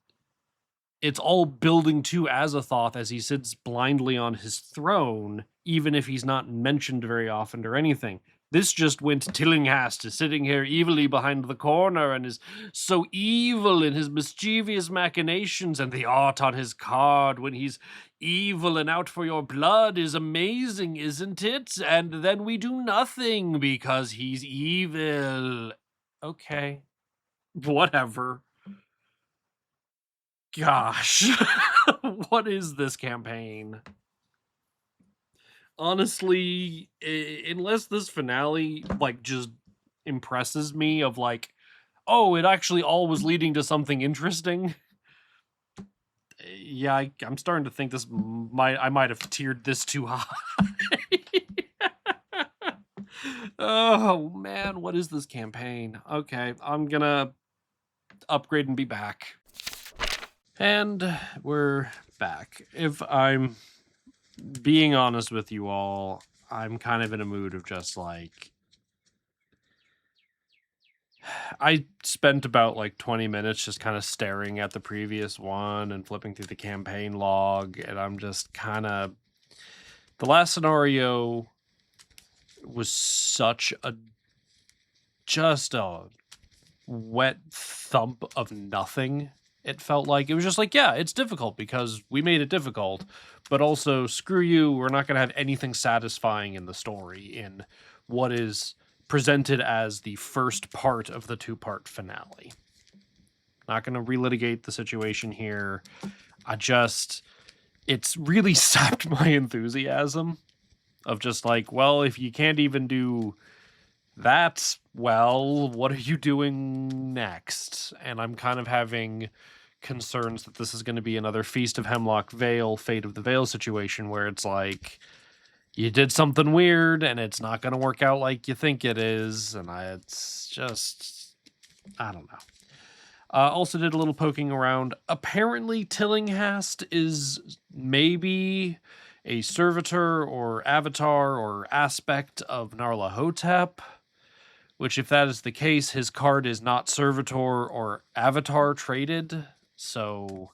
all building to Azathoth as he sits blindly on his throne, even if he's not mentioned very often or anything. This just went Tillinghast is sitting here evilly behind the corner and is so evil in his mischievous machinations, and the art on his card when he's evil and out for your blood is amazing, isn't it? And then we do nothing because he's evil. Okay. Whatever. Gosh. What is this campaign? Honestly, unless this finale just impresses me of oh, it actually all was leading to something interesting. Yeah, I'm starting to think I might have tiered this too high. Oh man, what is this campaign? Okay, I'm gonna upgrade and be back. And we're back. If I'm being honest with you all, I'm kind of in a mood of just like, I spent about like 20 minutes just kind of staring at the previous one and flipping through the campaign log, and I'm just kind of, the last scenario was such a, just a wet thump of nothing. It felt like it was just like, yeah, it's difficult because we made it difficult, but also screw you, we're not going to have anything satisfying in the story in what is presented as the first part of the two-part finale. Not going to relitigate the situation here. It's really sapped my enthusiasm of just like, well, if you can't even do that, well, what are you doing next? And I'm kind of having concerns that this is going to be another Feast of Hemlock Vale, Fate of the Vale situation where it's like, you did something weird and it's not going to work out like you think it is. And it's just, I don't know. Also did a little poking around. Apparently Tillinghast is maybe a servitor or avatar or aspect of Narlahotep, which if that is the case, his card is not servitor or avatar traded. So,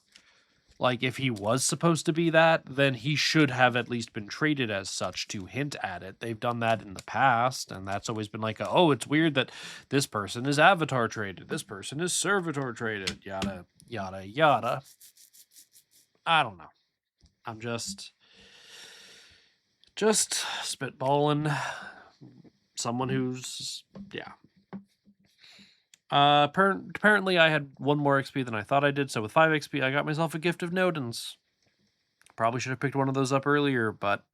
like, if he was supposed to be that, then he should have at least been traded as such to hint at it. They've done that in the past, and that's always been like, oh, it's weird that this person is avatar traded, this person is servitor traded, yada, yada, yada. I don't know. I'm just spitballing. Someone who's, yeah. Apparently I had 1 more XP than I thought I did, so with 5 XP I got myself a Gift of Nodens. Probably should have picked one of those up earlier, but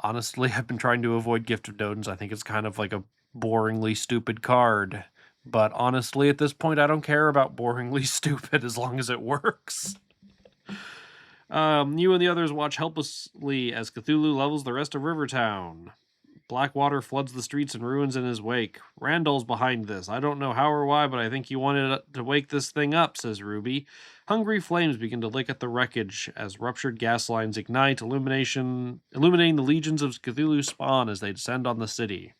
honestly I've been trying to avoid Gift of Nodens. I think it's kind of like a boringly stupid card. But honestly, at this point, I don't care about boringly stupid as long as it works. You and the others watch helplessly as Cthulhu levels the rest of Rivertown. Blackwater floods the streets and ruins in his wake. Randall's behind this. I don't know how or why, but I think he wanted to wake this thing up, says Ruby. Hungry flames begin to lick at the wreckage as ruptured gas lines ignite, illuminating the legions of Cthulhu spawn as they descend on the city.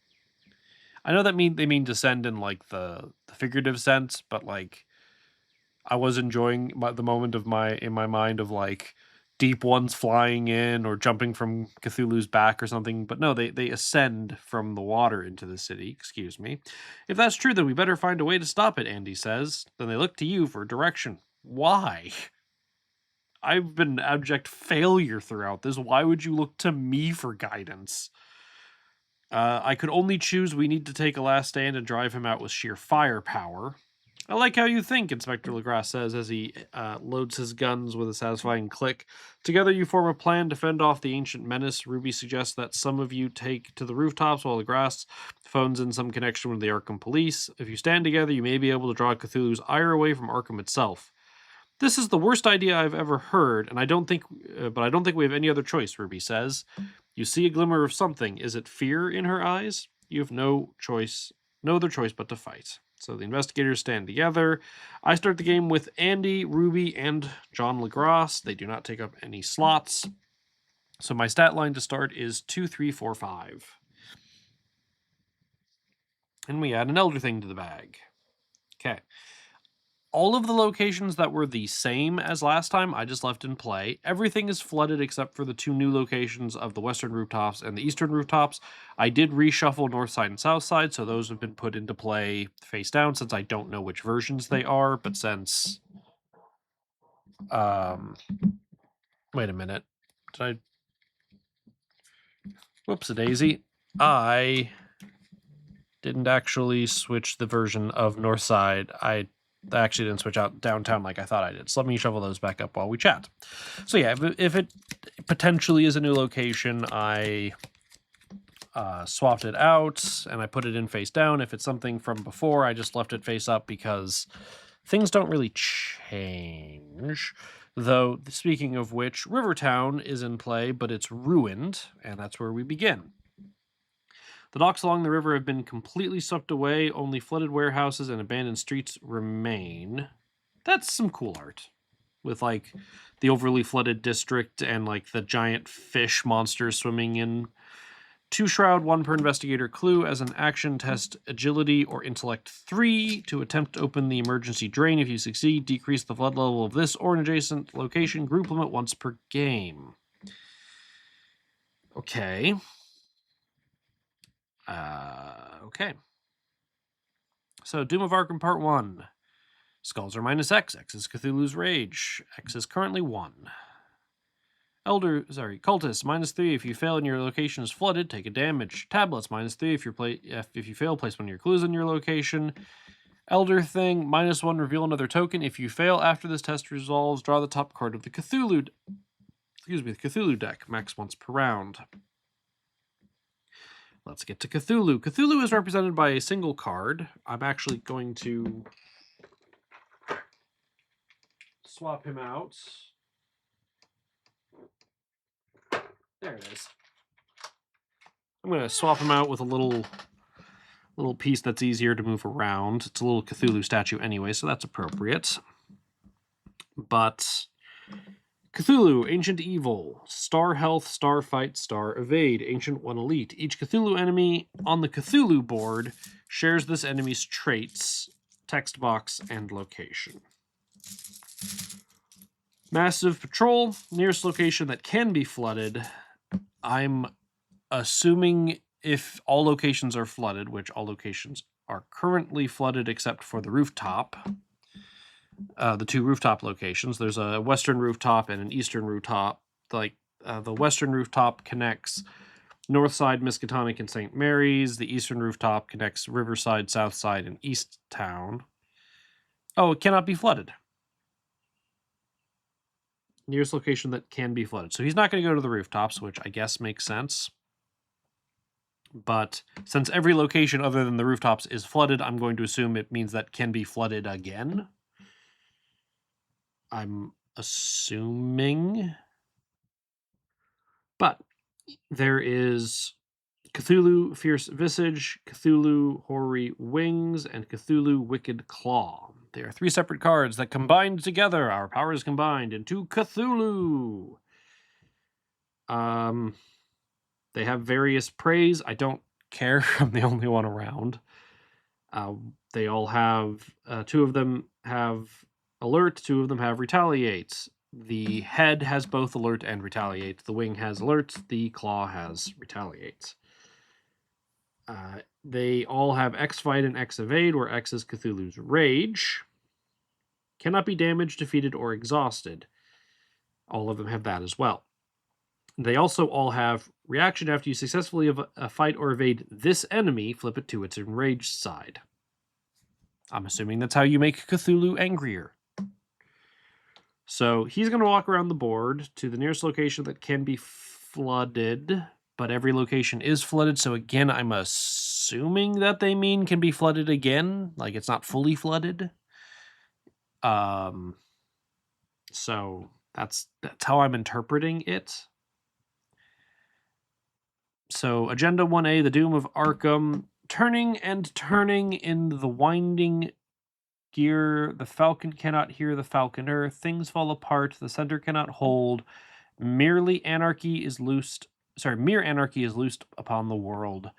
I know that they mean descend in like the figurative sense, but like I was enjoying the moment of in my mind of like deep ones flying in or jumping from Cthulhu's back or something. But no, they ascend from the water into the city. Excuse me. If that's true, then we better find a way to stop it, Andy says. Then they look to you for direction. Why? I've been abject failure throughout this. Why would you look to me for guidance? I could only choose. We need to take a last stand and drive him out with sheer firepower. I like how you think, Inspector Legrasse says as he loads his guns with a satisfying click. Together you form a plan to fend off the ancient menace. Ruby suggests that some of you take to the rooftops while Legrasse phones in some connection with the Arkham police. If you stand together, you may be able to draw Cthulhu's ire away from Arkham itself. This is the worst idea I've ever heard, and I don't think we have any other choice, Ruby says. You see a glimmer of something. Is it fear in her eyes? You have no other choice but to fight. So the investigators stand together. I start the game with Andy, Ruby, and John Legrasse. They do not take up any slots. So my stat line to start is 2, 3, 4, 5. And we add an Elder Thing to the bag. Okay. All of the locations that were the same as last time, I just left in play. Everything is flooded except for the 2 new locations of the western rooftops and the eastern rooftops. I did reshuffle north side and south side, so those have been put into play face down since I don't know which versions they are, but since... wait a minute. Did I... Whoops-a-daisy. I didn't actually switch the version of north side. I actually didn't switch out downtown like I thought I did. So let me shuffle those back up while we chat. So yeah, if it potentially is a new location, I swapped it out and I put it in face down. If it's something from before, I just left it face up because things don't really change. Though, speaking of which, Rivertown is in play, but it's ruined, and that's where we begin. The docks along the river have been completely swept away. Only flooded warehouses and abandoned streets remain. That's some cool art. With, like, the overly flooded district and, like, the giant fish monsters swimming in. 2 shroud, 1 per investigator clue as an action test, agility or intellect 3 to attempt to open the emergency drain. If you succeed, decrease the flood level of this or an adjacent location. Group limit once per game. Okay. Okay. So, Doom of Arkham Part 1. Skulls are minus X. X is Cthulhu's Rage. X is currently 1. Cultists, minus 3. If you fail and your location is flooded, take a damage. Tablets, minus 3. If you fail, place one of your clues in your location. Elder Thing, minus 1. Reveal another token. If you fail after this test resolves, draw the top card of the Cthulhu deck, max once per round. Let's get to Cthulhu. Cthulhu is represented by a single card. I'm actually going to swap him out. There it is. I'm going to swap him out with a little piece that's easier to move around. It's a little Cthulhu statue anyway, so that's appropriate. But Cthulhu, Ancient Evil, Star Health, Star Fight, Star Evade, Ancient One Elite. Each Cthulhu enemy on the Cthulhu board shares this enemy's traits, text box, and location. Massive Patrol, nearest location that can be flooded. I'm assuming if all locations are flooded, which all locations are currently flooded except for the rooftop, the 2 rooftop locations. There's a western rooftop and an eastern rooftop. The western rooftop connects Northside, Miskatonic, and St. Mary's. The eastern rooftop connects Riverside, Southside, and East Town. Oh, it cannot be flooded. Nearest location that can be flooded. So he's not going to go to the rooftops, which I guess makes sense. But since every location other than the rooftops is flooded, I'm going to assume it means that can be flooded again. I'm assuming. But there is Cthulhu Fierce Visage, Cthulhu Hoary Wings, and Cthulhu Wicked Claw. They are 3 separate cards that combined together. Our powers combined into Cthulhu. They have various praise. I don't care. I'm the only one around. They all have... 2 of them have Alert. 2 of them have Retaliate. The head has both Alert and Retaliate. The wing has Alert. The claw has Retaliate. They all have X-Fight and X-Evade, where X is Cthulhu's Rage. Cannot be damaged, defeated, or exhausted. All of them have that as well. They also all have Reaction after you successfully fight or evade this enemy, flip it to its enraged side. I'm assuming that's how you make Cthulhu angrier. So he's going to walk around the board to the nearest location that can be flooded, but every location is flooded. So again, I'm assuming that they mean can be flooded again, like it's not fully flooded. So that's how I'm interpreting it. So Agenda 1A, the Doom of Arkham, turning and turning in the winding gear. The falcon cannot hear the falconer. Things fall apart. The center cannot hold. Mere anarchy is loosed upon the world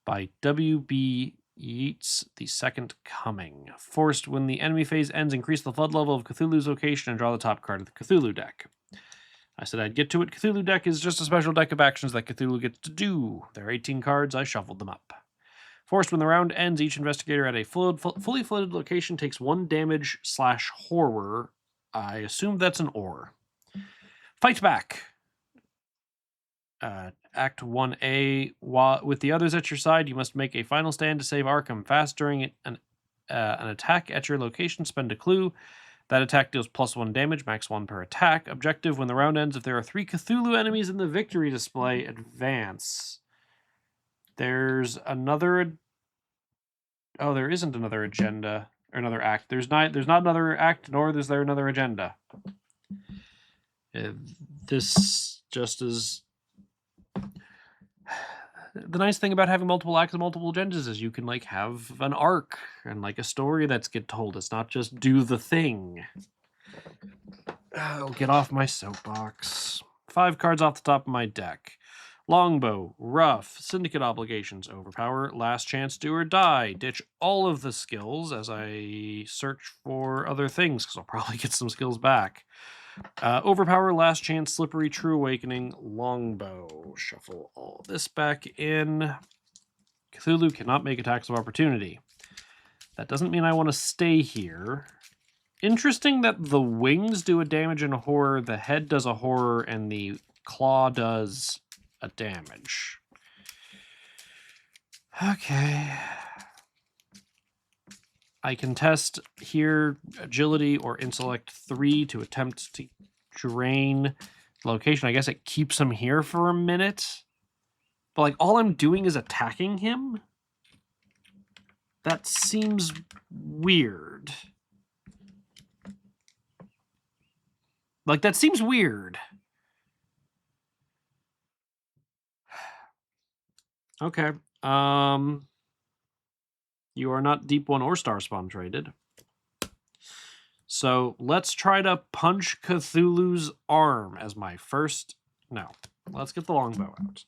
by W.B. Yeats, The Second Coming. Forced when the enemy phase ends, increase the flood level of Cthulhu's location and draw the top card of the Cthulhu deck. I said I'd get to it. Cthulhu deck is just a special deck of actions that Cthulhu gets to do. There are 18 cards. I shuffled them up. Forced when the round ends, each investigator at a fully flooded location takes 1 damage / horror. I assume that's an or. Fight back. Act 1A. With the others at your side, you must make a final stand to save Arkham. Fast during an attack at your location, spend a clue. That attack deals +1 damage, max 1 per attack. Objective, when the round ends, if there are 3 Cthulhu enemies in the victory display, advance. There's another... Oh, there isn't another agenda, or another act. There's not another act, nor is there another agenda. This just is... the nice thing about having multiple acts and multiple agendas is you can like have an arc and like a story that's get told. It's not just do the thing. Oh, get off my soapbox. 5 cards off the top of my deck. Longbow, rough, syndicate obligations, overpower, last chance, do or die. Ditch all of the skills as I search for other things, because I'll probably get some skills back. Overpower, last chance, slippery, true awakening, longbow. Shuffle all this back in. Cthulhu cannot make attacks of opportunity. That doesn't mean I want to stay here. Interesting that the wings do a damage and a horror, the head does a horror, and the claw does a damage. Okay. I can test here agility or intellect 3 to attempt to drain the location. I guess it keeps him here for a minute. But like all I'm doing is attacking him? That seems weird. Like that seems weird. Okay. You are not Deep One or Starspawn traded. So let's try to punch Cthulhu's arm as my first... No. Let's get the longbow out.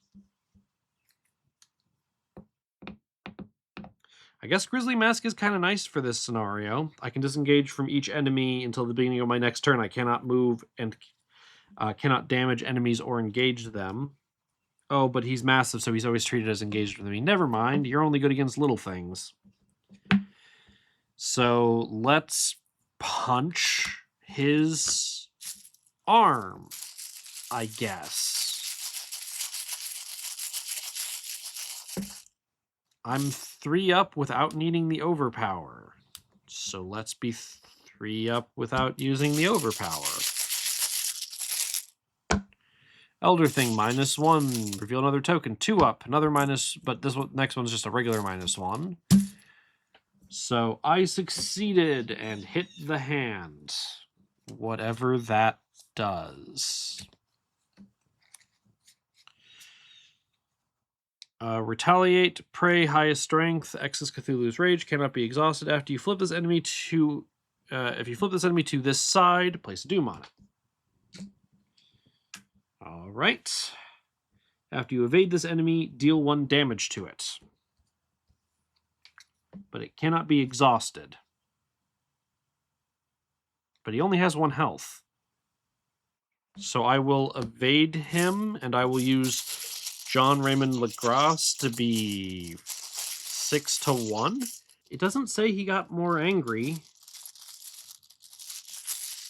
I guess Grizzly Mask is kind of nice for this scenario. I can disengage from each enemy until the beginning of my next turn. I cannot move and cannot damage enemies or engage them. Oh, but he's massive, so he's always treated as engaged with me. Never mind. You're only good against little things. So let's punch his arm, I guess. I'm 3 up without needing the overpower. So let's be 3 up without using the overpower. Elder Thing, -1. Reveal another token. 2 up. Another minus, but this one, next one's just a regular -1. So I succeeded and hit the hand. Whatever that does. Retaliate, Prey, highest strength, X's Cthulhu's Rage, cannot be exhausted. After you flip this enemy to... if you flip this enemy to this side, place a Doom on it. Alright. After you evade this enemy, deal 1 damage to it. But it cannot be exhausted. But he only has 1 health. So I will evade him, and I will use John Raymond Lagras to be 6-1. It doesn't say he got more angry.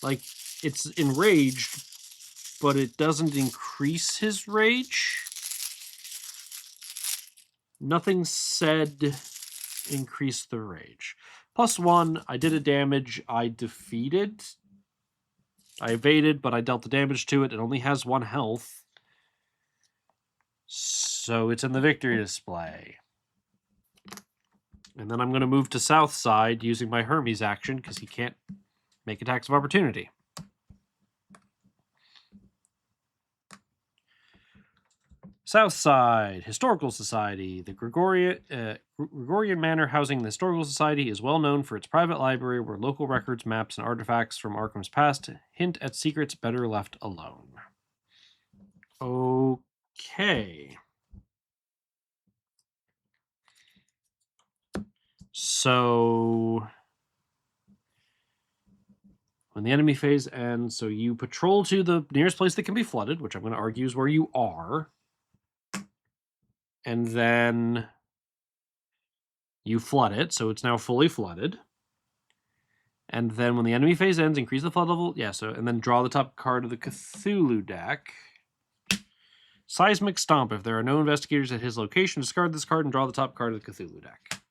Like, it's enraged, but it doesn't increase his rage. Nothing said increase the rage. +1, I did a damage, I defeated. I evaded, but I dealt the damage to it. It only has 1 health. So it's in the victory display. And then I'm going to move to South Side using my Hermes action because he can't make attacks of opportunity. South Side, Historical Society. The Gregorian Manor housing the Historical Society is well known for its private library where local records, maps, and artifacts from Arkham's past hint at secrets better left alone. Okay. So... when the enemy phase ends, so you patrol to the nearest place that can be flooded, which I'm going to argue is where you are. And then you flood it, so it's now fully flooded. And then when the enemy phase ends, increase the flood level. Yeah, so, and then draw the top card of the Cthulhu deck. Seismic Stomp. If there are no investigators at his location, discard this card and draw the top card of the Cthulhu deck.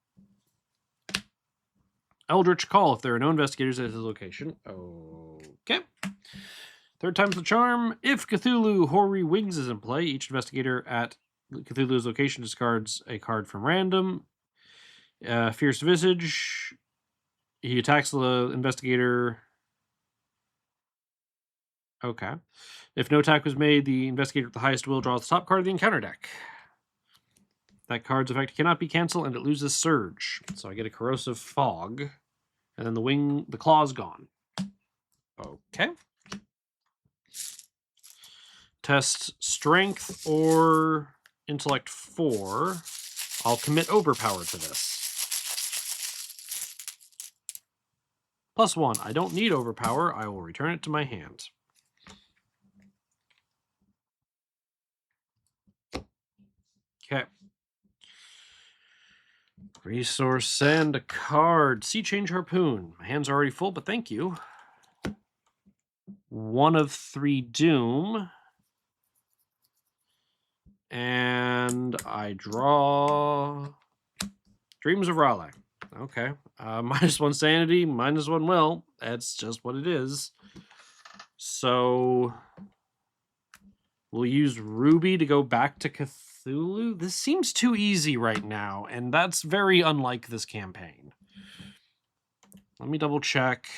Eldritch Call. If there are no investigators at his location. Okay. Third time's the charm. If Cthulhu Hoary Wings is in play, each investigator at Cthulhu's location discards a card from random. Fierce Visage. He attacks the investigator. Okay. If no attack was made, the investigator with the highest will draws the top card of the encounter deck. That card's effect cannot be canceled, and it loses surge. So I get a corrosive fog, and then the claw's gone. Okay. Test strength or intellect 4. I'll commit overpower to this. +1. I don't need overpower. I will return it to my hand. Okay. Resource and a card. Sea Change Harpoon. My hand's already full, but thank you. 1 of 3 Doom. And I draw Dreams of Raleigh. Okay. -1 sanity, -1 will. That's just what it is. So we'll use Ruby to go back to Cthulhu. This seems too easy right now, and that's very unlike this campaign. Let me double check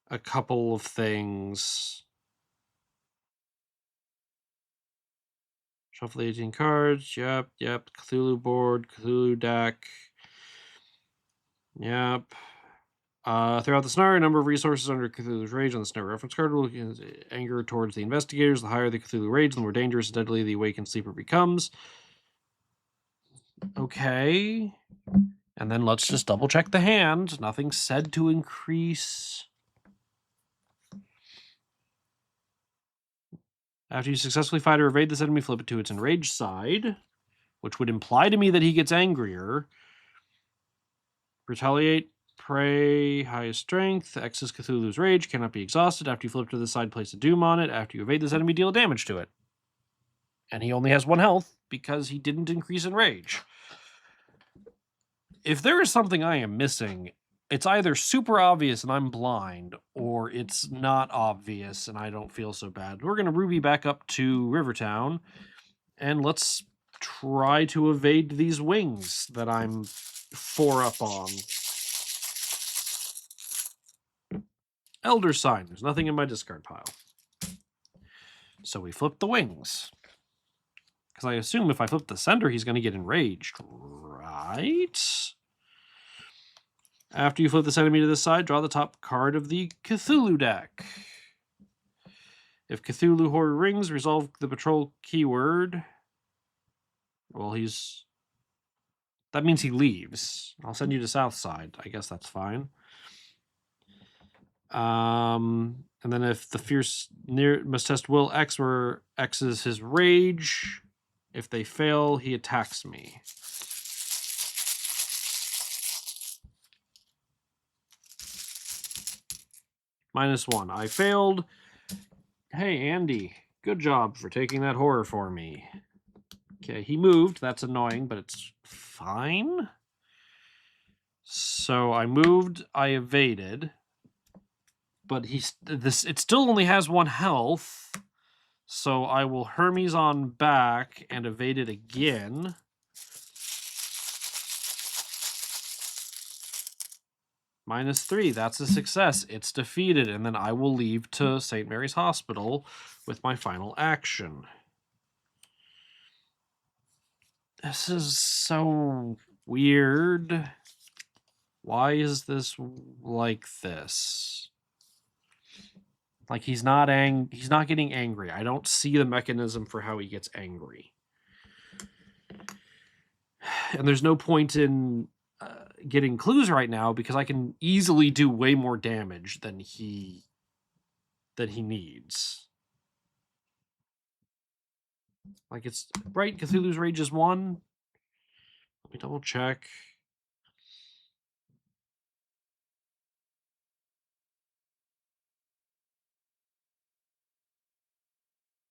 a couple of things. Shuffle the 18 cards. Yep. Cthulhu board, Cthulhu deck. Yep. Throughout the scenario, a number of resources under Cthulhu's Rage on the scenario reference card will anger towards the investigators. The higher the Cthulhu Rage, the more dangerous and deadly the awakened sleeper becomes. Okay. And then let's just double check the hand. Nothing said to increase. After you successfully fight or evade this enemy, flip it to its enraged side, which would imply to me that he gets angrier. Retaliate. Prey, highest strength. X is Cthulhu's Rage, cannot be exhausted. After you flip to the side, place a Doom on it. After you evade this enemy, deal damage to it. And he only has 1 health because he didn't increase in Rage. If there is something I am missing, it's either super obvious and I'm blind, or it's not obvious and I don't feel so bad. We're going to Ruby back up to Rivertown, and let's try to evade these wings that I'm 4 up on. Elder Sign. There's nothing in my discard pile. So we flip the wings. Because I assume if I flip the sender, he's going to get enraged, right? After you flip this enemy to the side, draw the top card of the Cthulhu deck. If Cthulhu Horror rings, resolve the patrol keyword. Well, that means he leaves. I'll send you to South Side. I guess that's fine. And then if the fierce must test will X, where X is his rage. If they fail, he attacks me. -1. I failed. Hey, Andy. Good job for taking that horror for me. Okay, he moved. That's annoying, but it's fine. So I moved. I evaded. But it still only has 1 health. So I will Hermes on back and evade it again. -3, that's a success. It's defeated, and then I will leave to St. Mary's Hospital with my final action. This is so weird. Why is this like this? Like he's not getting angry. I don't see the mechanism for how he gets angry. And there's no point in getting clues right now because I can easily do way more damage than he needs. Like it's right. Cthulhu's Rage is 1. Let me double check.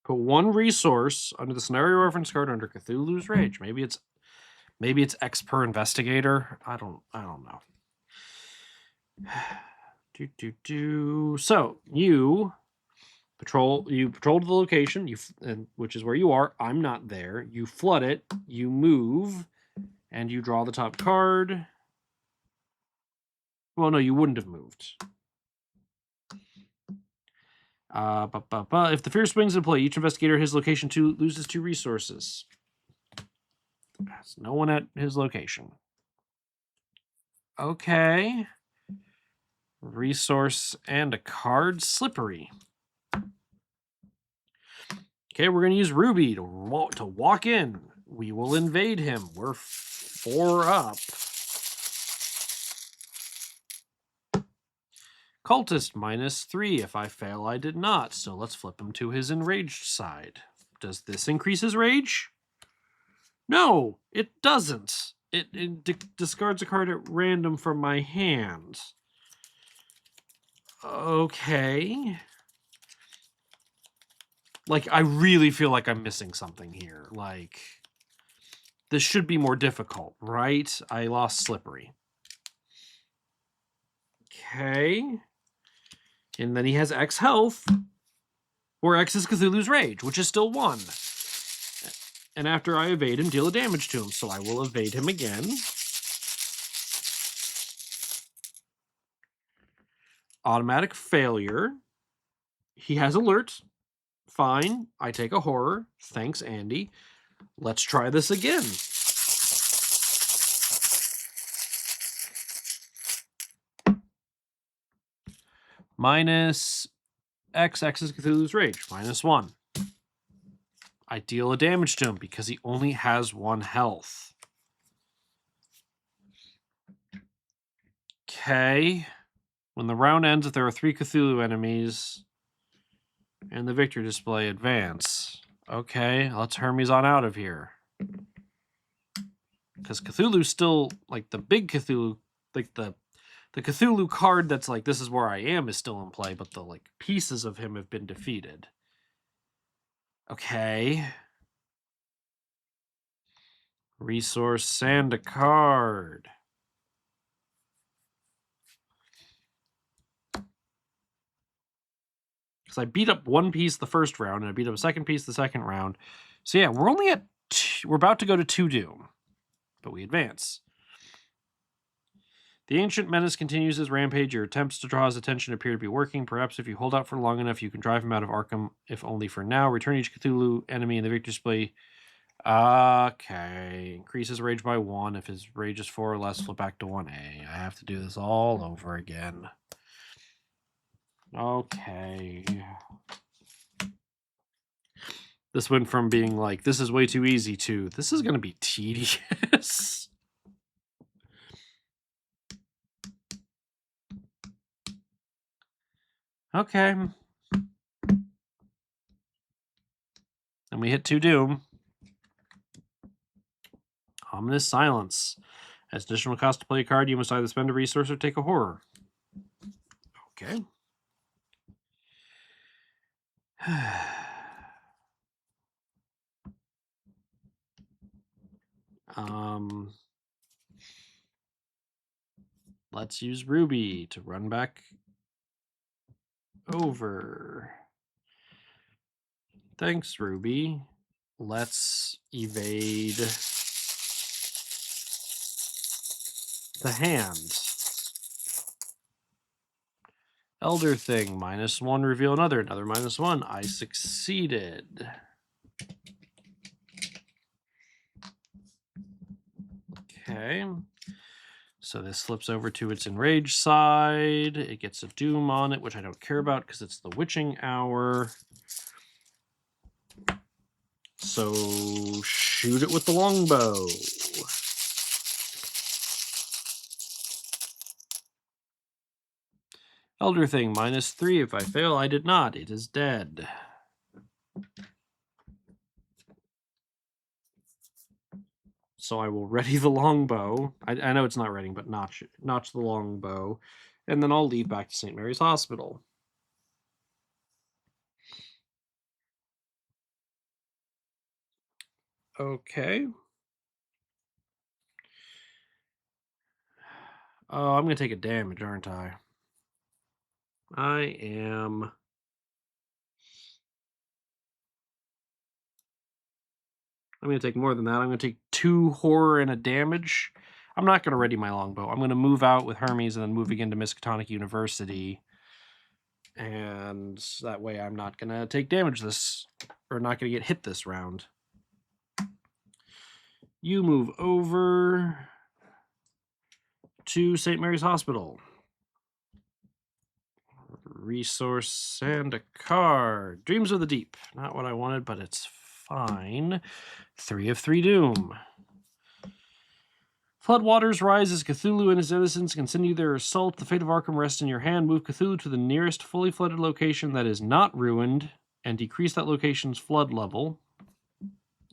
Put 1 resource under the scenario reference card under Cthulhu's Rage. Maybe it's X per investigator. I don't know. So you patrolled the location, which is where you are. I'm not there. You flood it. You move, and you draw the top card. Well, no, you wouldn't have moved. If the fierce swings in play, each investigator at his location 2 loses 2 resources. There's no one at his location. Okay. Resource and a card. Slippery. Okay, we're going to use Ruby to walk in. We will invade him. We're 4 up. Cultist -3. If I fail, I did not. So let's flip him to his enraged side. Does this increase his rage? No, it doesn't. It discards a card at random from my hand. Okay. Like, I really feel like I'm missing something here. Like, this should be more difficult, right? I lost Slippery. Okay. And then he has X health, where X is Cthulhu's Rage, which is still 1. And after I evade him, deal a damage to him. So I will evade him again. Automatic failure. He has alert. Fine. I take a horror. Thanks, Andy. Let's try this again. Minus X is Cthulhu's Rage. -1. I deal a damage to him because he only has 1 health. Okay. When the round ends, if there are 3 Cthulhu enemies and the victor display, advance. Okay, let's Hermes on out of here. Because Cthulhu's still, like, the big Cthulhu, like, the Cthulhu card that's like, this is where I am, is still in play, but the, like, pieces of him have been defeated. Okay. Resource and a card. Because I beat up 1 piece the first round, and I beat up a 2nd piece the 2nd round. So yeah, we're only at we're about to go to 2 doom, but we advance. The Ancient Menace continues his rampage. Your attempts to draw his attention appear to be working. Perhaps if you hold out for long enough, you can drive him out of Arkham, if only for now. Return each Cthulhu enemy in the victor display. Okay. Increases rage by 1. If his rage is 4 or less, flip back to 1A. I have to do this all over again. Okay. This went from being like, this is way too easy to, this is going to be tedious. Okay. And we hit 2 doom. Ominous Silence. As additional cost to play a card, you must either spend a resource or take a horror. Okay. Let's use Ruby to run back over. Thanks, Ruby. Let's evade the hand. Elder Thing, -1, reveal another -1. I succeeded. Okay. So this flips over to its enraged side. It gets a doom on it, which I don't care about because it's the witching hour. So shoot it with the longbow. Elder Thing, -3. If I fail, I did not. It is dead. So I will ready the longbow. I know it's not ready, but notch the longbow. And then I'll lead back to St. Mary's Hospital. Okay. Oh, I'm going to take a damage, aren't I? I am... I'm going to take more than that. I'm going to take 2 horror and a damage. I'm not going to ready my longbow. I'm going to move out with Hermes and then move again to Miskatonic University. And that way I'm not going to take damage this... or not going to get hit this round. You move over to St. Mary's Hospital. Resource and a card. Dreams of the Deep. Not what I wanted, but it's fine. 3 of 3 doom. Floodwaters rise as Cthulhu and his innocents continue their assault. The fate of Arkham rests in your hand. Move Cthulhu to the nearest fully flooded location that is not ruined and decrease that location's flood level.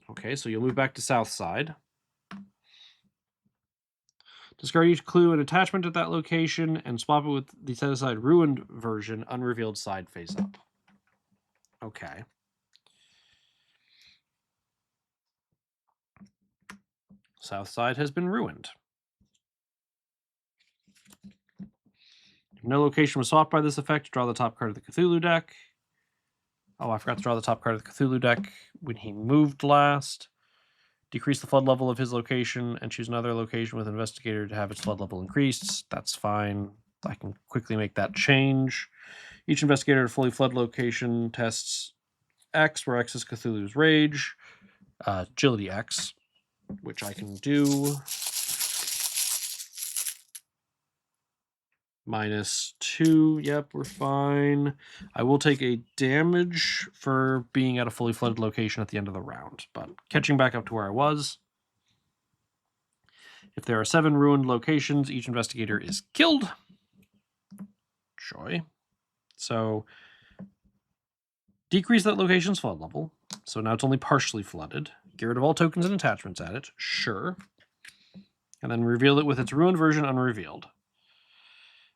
Okay, so you'll move back to south side. Discard each clue and attachment at that location and swap it with the set aside ruined version, unrevealed side face up. Okay. South side has been ruined. If no location was swapped by this effect, draw the top card of the Cthulhu deck. Oh, I forgot to draw the top card of the Cthulhu deck when he moved last. Decrease the flood level of his location and choose another location with investigator to have its flood level increased. That's fine. I can quickly make that change. Each investigator at a fully flood location tests X, where X is Cthulhu's Rage. Agility X, which I can do. -2. Yep, we're fine. I will take a damage for being at a fully flooded location at the end of the round, but catching back up to where I was. If there are 7 ruined locations, each investigator is killed. Joy. So decrease that location's flood level. So now it's only partially flooded. Get rid of all tokens and attachments at it. Sure. And then reveal it with its ruined version unrevealed.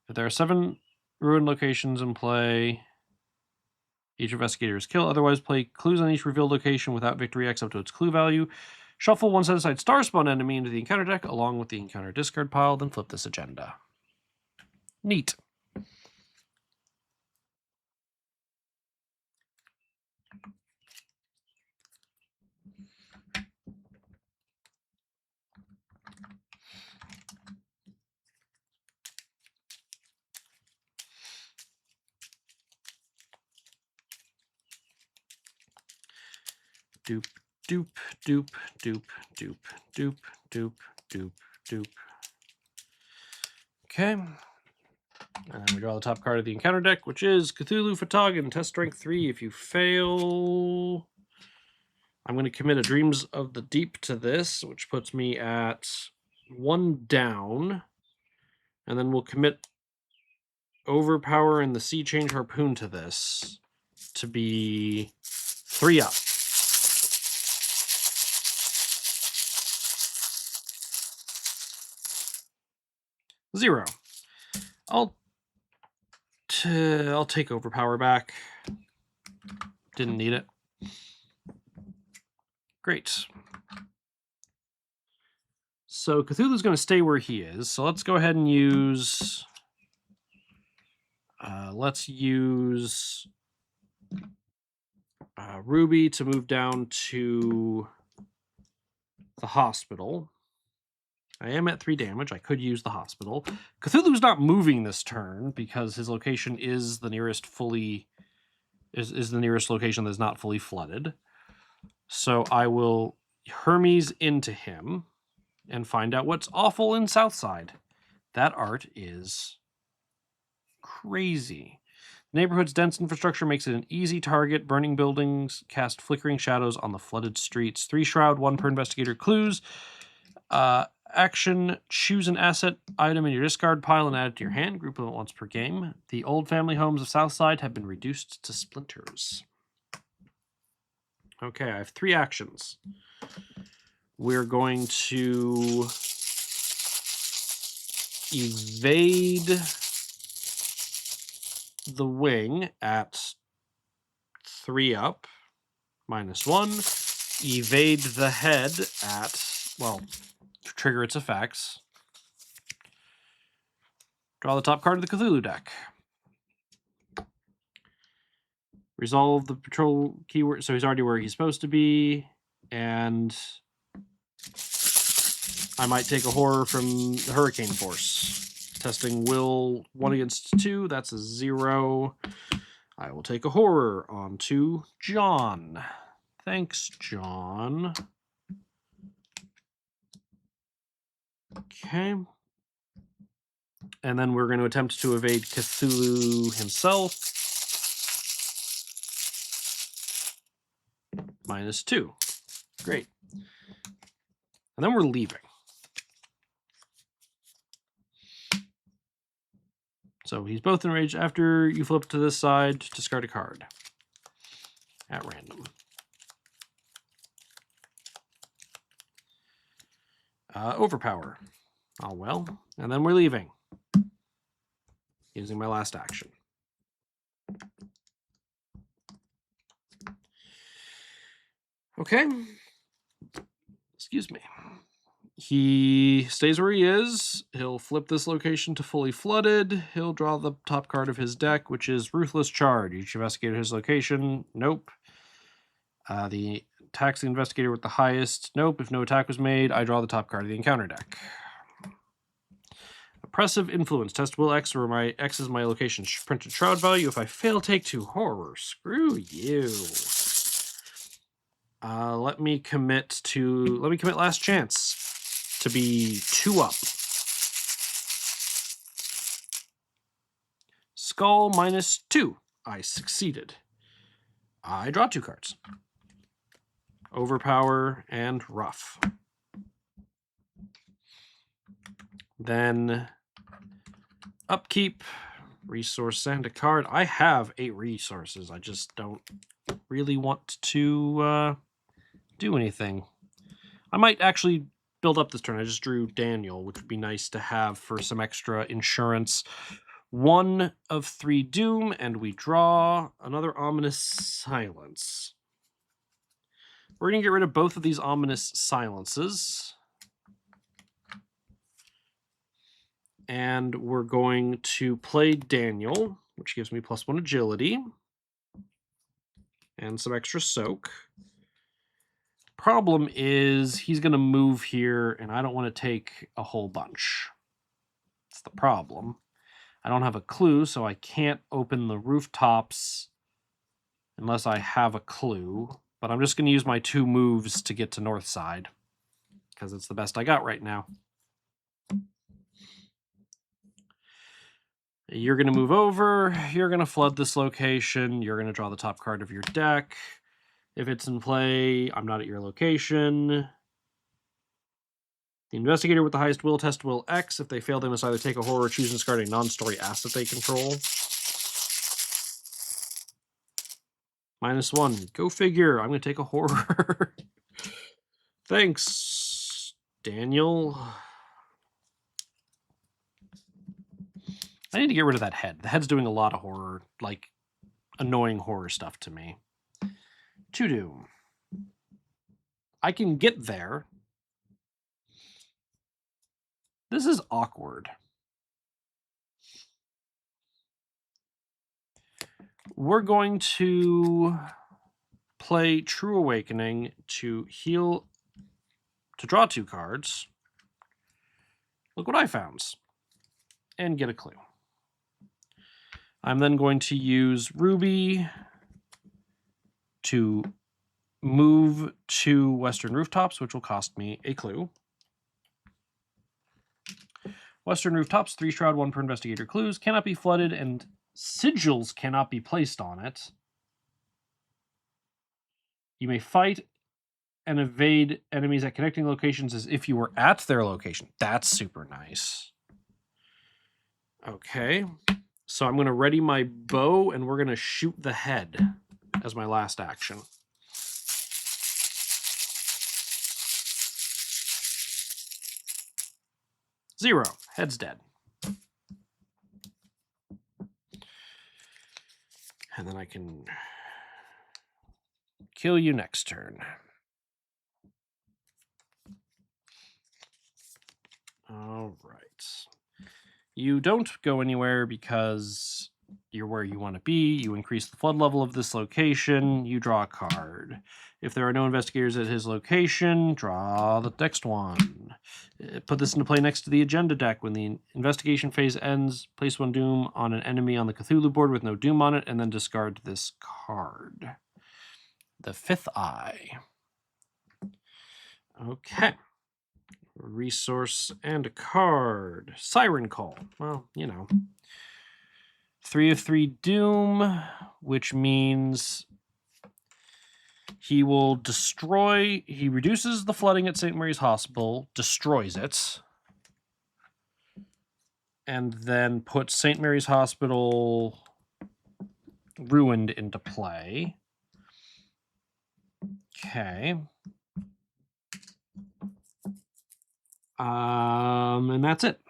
If there are 7 ruined locations in play, each investigator is killed. Otherwise, play clues on each revealed location without victory X up to its clue value. Shuffle one set-aside star spawn enemy into the encounter deck along with the encounter discard pile, then flip this agenda. Neat. Doop, doop, doop, doop, doop, doop, doop, doop, doop. Okay. And then we draw the top card of the encounter deck, which is Cthulhu Fatagan, test strength 3. If you fail, I'm going to commit a Dreams of the Deep to this, which puts me at 1 down. And then we'll commit Overpower and the Sea Change Harpoon to this to be 3 up. Zero. I'll take Overpower back. Didn't need it. Great. So Cthulhu's going to stay where he is. So let's go ahead and use... let's use Ruby to move down to the hospital. I am at 3 damage. I could use the hospital. Cthulhu's not moving this turn because his location is the nearest fully... is the nearest location that's not fully flooded. So I will Hermes into him and find out what's awful in Southside. That art is crazy. The neighborhood's dense infrastructure makes it an easy target. Burning buildings cast flickering shadows on the flooded streets. 3 shroud, 1 per investigator clues. Action, choose an asset item in your discard pile and add it to your hand. Group them once per game. The old family homes of Southside have been reduced to splinters. Okay, I have 3 actions. We're going to evade the wing at 3 up, -1. Evade the head at, well, trigger its effects. Draw the top card of the Cthulhu deck. Resolve the patrol keyword, so he's already where he's supposed to be, and I might take a horror from the Hurricane Force. Testing will 1 against 2, that's a 0. I will take a horror onto John. Thanks, John. Okay. And then we're going to attempt to evade Cthulhu himself. -2. Great. And then we're leaving. So he's both enraged. After you flip to this side, discard a card at random. Overpower. Oh, well. And then we're leaving. Using my last action. Okay. Excuse me. He stays where he is. He'll flip this location to fully flooded. He'll draw the top card of his deck, which is Ruthless Charge. Each investigator his location. Nope. The attacks the investigator with the highest. Nope. If no attack was made, I draw the top card of the encounter deck. Oppressive Influence. Test will X, where my X is my location printed shroud value. If I fail, take 2 horror. Screw you. Let me commit last chance to be 2 up. Skull -2. I succeeded. I draw 2 cards. Overpower and Rough. Then upkeep, resource, and a card. I have 8 resources. I just don't really want to do anything. I might actually build up this turn. I just drew Daniel, which would be nice to have for some extra insurance. 1 of 3 doom, and we draw another ominous silence. We're going to get rid of both of these ominous silences. And we're going to play Daniel, which gives me +1 agility. And some extra soak. Problem is, he's going to move here, and I don't want to take a whole bunch. That's the problem. I don't have a clue, so I can't open the rooftops unless I have a clue. But I'm just going to use my 2 moves to get to north side, because it's the best I got right now. You're going to move over. You're going to flood this location. You're going to draw the top card of your deck. If it's in play, I'm not at your location. The investigator with the highest will test will X. If they fail, they must either take a horror or choose and discard a non-story asset they control. -1. Go figure. I'm going to take a horror. Thanks, Daniel. I need to get rid of that head. The head's doing a lot of horror, like annoying horror stuff to me. 2 doom. I can get there. This is awkward. We're going to play True Awakening to heal, to draw 2 cards. Look what I found. And get a clue. I'm then going to use Ruby to move to Western Rooftops, which will cost me a clue. Western Rooftops, 3 shroud, 1 per investigator. Clues cannot be flooded, and sigils cannot be placed on it. You may fight and evade enemies at connecting locations as if you were at their location. That's super nice. Okay. So I'm going to ready my bow, and we're going to shoot the head as my last action. Zero. Head's dead. And then I can kill you next turn. All right. You don't go anywhere because you're where you want to be. You increase the flood level of this location. You draw a card. If there are no investigators at his location, draw the next one. Put this into play next to the agenda deck. When the investigation phase ends, place 1 doom on an enemy on the Cthulhu board with no doom on it, and then discard this card. The 5th Eye. Okay. resource and a card. Siren Call. Well, you know. 3 of 3 Doom, which means he will destroy. He reduces the flooding at St. Mary's Hospital, destroys it, and then puts St. Mary's Hospital ruined into play. Okay. And that's it.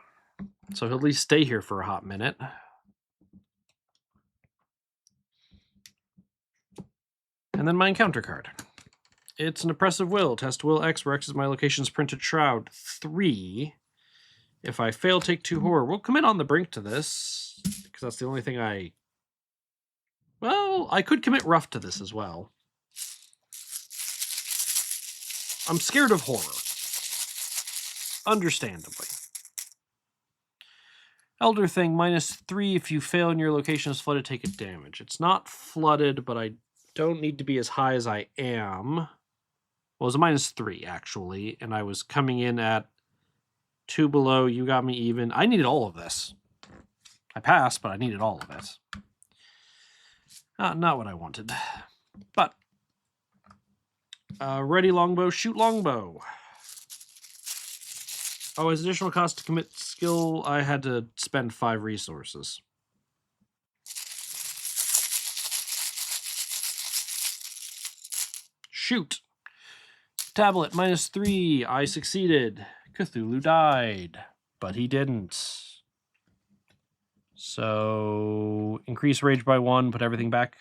So he'll at least stay here for a hot minute. And then my encounter card. It's an oppressive will. Test will X, where X is my location's printed shroud. 3. If I fail, take 2 horror. We'll commit on the brink to this, because that's the only thing I... Well, I could commit rough to this as well. I'm scared of horror. Understandably. Elder Thing, -3. If you fail and your location is flooded, take a damage. It's not flooded, but I don't need to be as high as I am. Well, it was a -3, actually, and I was coming in at 2 below. You got me even. I needed all of this. I passed, but I needed all of it. Not what I wanted. But, ready longbow, shoot longbow. Oh, as additional cost to commit skill, I had to spend 5 resources. Shoot. Tablet, -3. I succeeded. Cthulhu died, but he didn't. So, increase rage by 1, put everything back.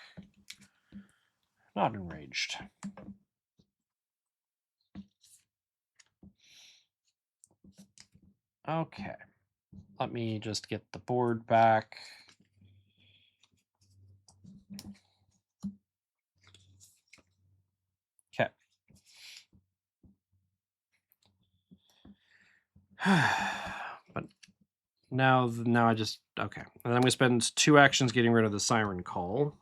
Not enraged. Okay. Let me just get the board back. Okay. But now I just... Okay. And I'm going to spend 2 actions getting rid of the Siren Call.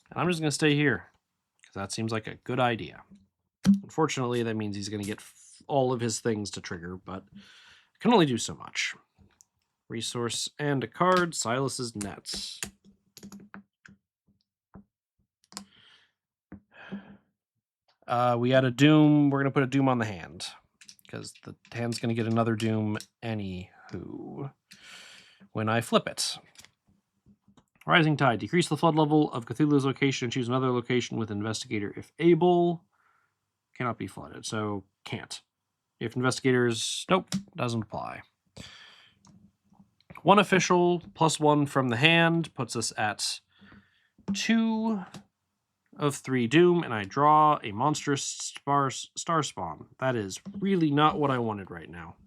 And I'm just going to stay here, because that seems like a good idea. Unfortunately, that means he's going to get all of his things to trigger, but I can only do so much. Resource and a card, Silas's Nets. We had a Doom. We're going to put a Doom on the hand, because the hand's going to get another Doom anywho when I flip it. Rising Tide. Decrease the flood level of Cthulhu's location and choose another location with Investigator if able. Cannot be flooded, so can't. If Investigators... Nope, doesn't apply. 1 official plus 1 from the hand puts us at 2 of 3 Doom, and I draw a monstrous star spawn. That is really not what I wanted right now.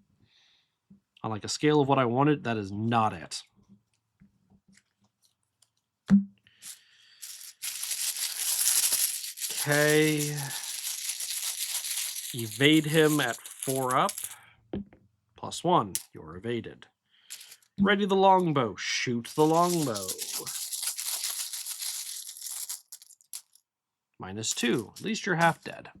On like a scale of what I wanted, that is not it. Okay. Evade him at 4 up. Plus 1. You're evaded. Ready the longbow. Shoot the longbow. -2. At least you're half dead.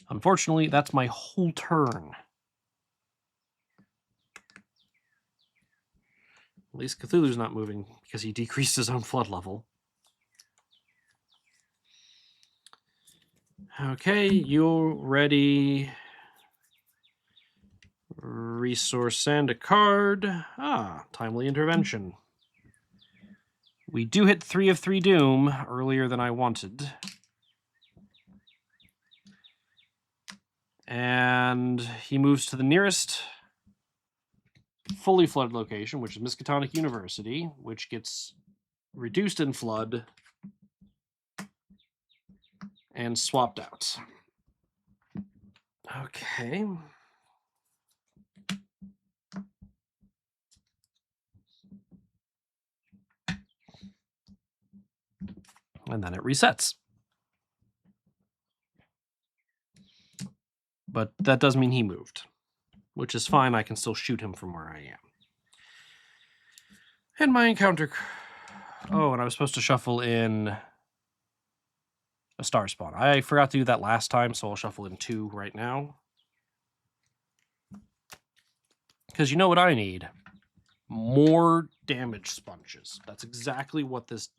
Unfortunately, that's my whole turn. At least Cthulhu's not moving because he decreased his own flood level. Okay, you ready? Resource and a card. Ah, timely intervention. We do hit 3 of 3 Doom earlier than I wanted. And he moves to the nearest fully flooded location, which is Miskatonic University, which gets reduced in flood and swapped out. Okay. And then it resets. But that does mean he moved, which is fine. I can still shoot him from where I am. And my encounter... Oh, and I was supposed to shuffle in a star spawn. I forgot to do that last time, so I'll shuffle in 2 right now. Because you know what I need? More damage sponges. That's exactly what this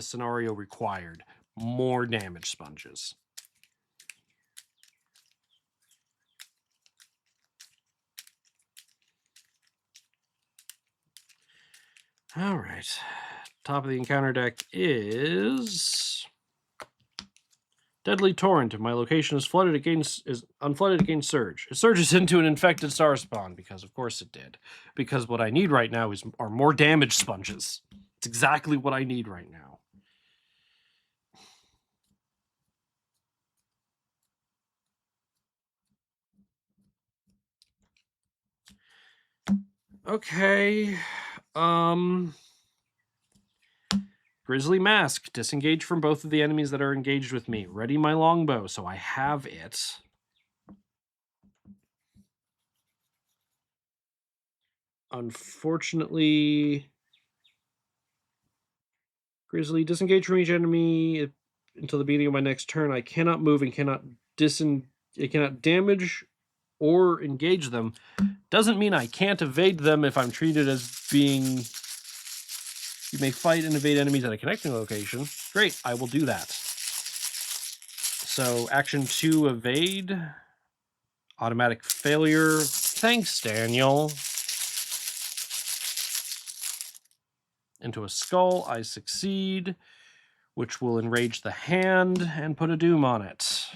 scenario required. More damage sponges. All right. Top of the encounter deck is Deadly Torrent. If my location is unflooded against Surge. It surges into an infected star spawn, because of course it did. Because what I need right now are more damage sponges. It's exactly what I need right now. Okay. Grizzly Mask. Disengage from both of the enemies that are engaged with me. Ready my longbow, so I have it. Unfortunately, Grizzly, disengage from each enemy until the beginning of my next turn. I cannot move and cannot damage or engage them. Doesn't mean I can't evade them if I'm treated as being... You may fight and evade enemies at a connecting location. Great, I will do that. So, action 2, evade. Automatic failure. Thanks, Daniel. Into a skull, I succeed, which will enrage the hand and put a doom on it.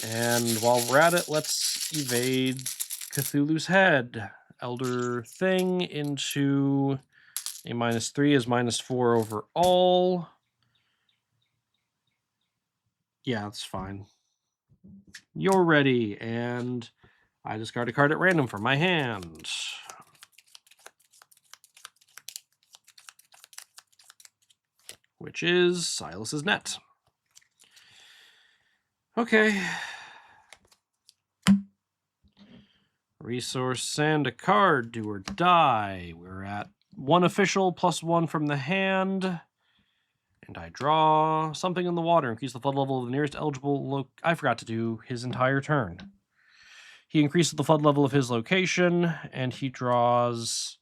And while we're at it, let's evade Cthulhu's Head. Elder Thing into a -3 is -4 overall. Yeah, that's fine. You're ready, and I discard a card at random from my hand. Which is Silas's Net. Okay. Resource and a card, do or die. We're at 1 official plus 1 from the hand. And I draw something in the water. Increase the flood level of the nearest eligible I forgot to do his entire turn. He increases the flood level of his location, and he draws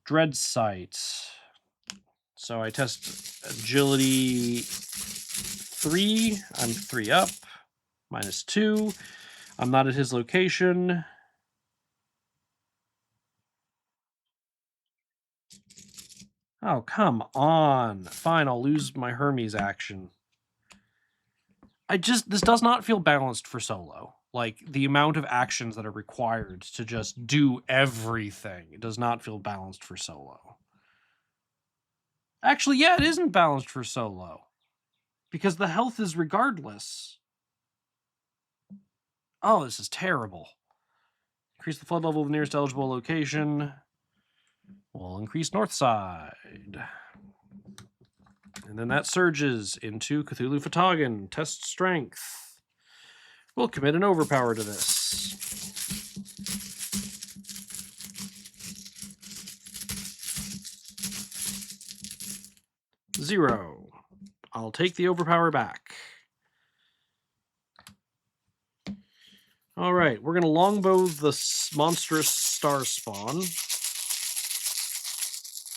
Dread Sight. So I test agility 3. I'm 3 up. -2. I'm not at his location. Oh, come on. Fine, I'll lose my Hermes action. This does not feel balanced for solo. Like, the amount of actions that are required to just do everything, it does not feel balanced for solo. Actually, yeah, it isn't balanced for solo. Because the health is regardless. Oh, this is terrible. Increase the flood level of the nearest eligible location. We'll increase north side. And then that surges into Cthulhu Fhtagn. Test strength. We'll commit an overpower to this. Zero. I'll take the overpower back. All right, we're going to longbow the monstrous star spawn.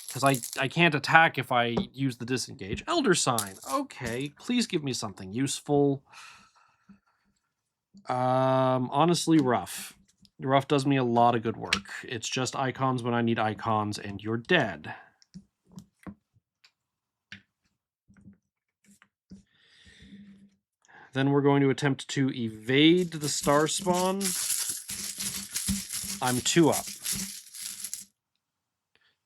Because I can't attack if I use the disengage. Elder Sign. Okay, please give me something useful. Honestly, Rough. Rough does me a lot of good work. It's just icons when I need icons, and you're dead. Then we're going to attempt to evade the star spawn. I'm 2 up.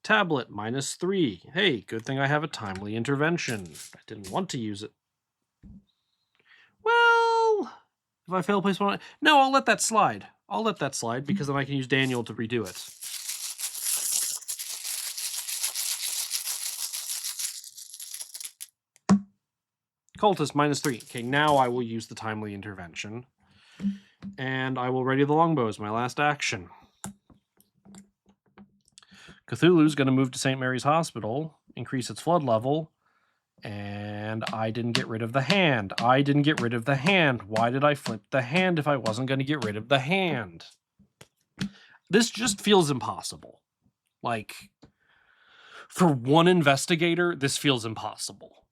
Tablet, -3. Hey, good thing I have a timely intervention. I didn't want to use it. Well, if I fail to place one... No, I'll let that slide. I'll let that slide, because then I can use Daniel to redo it. Cultist, -3. Okay, now I will use the timely intervention. And I will ready the longbow as my last action. Cthulhu's going to move to St. Mary's Hospital, increase its flood level. And I didn't get rid of the hand. I didn't get rid of the hand. Why did I flip the hand if I wasn't going to get rid of the hand? This just feels impossible. Like, for one investigator, this feels impossible.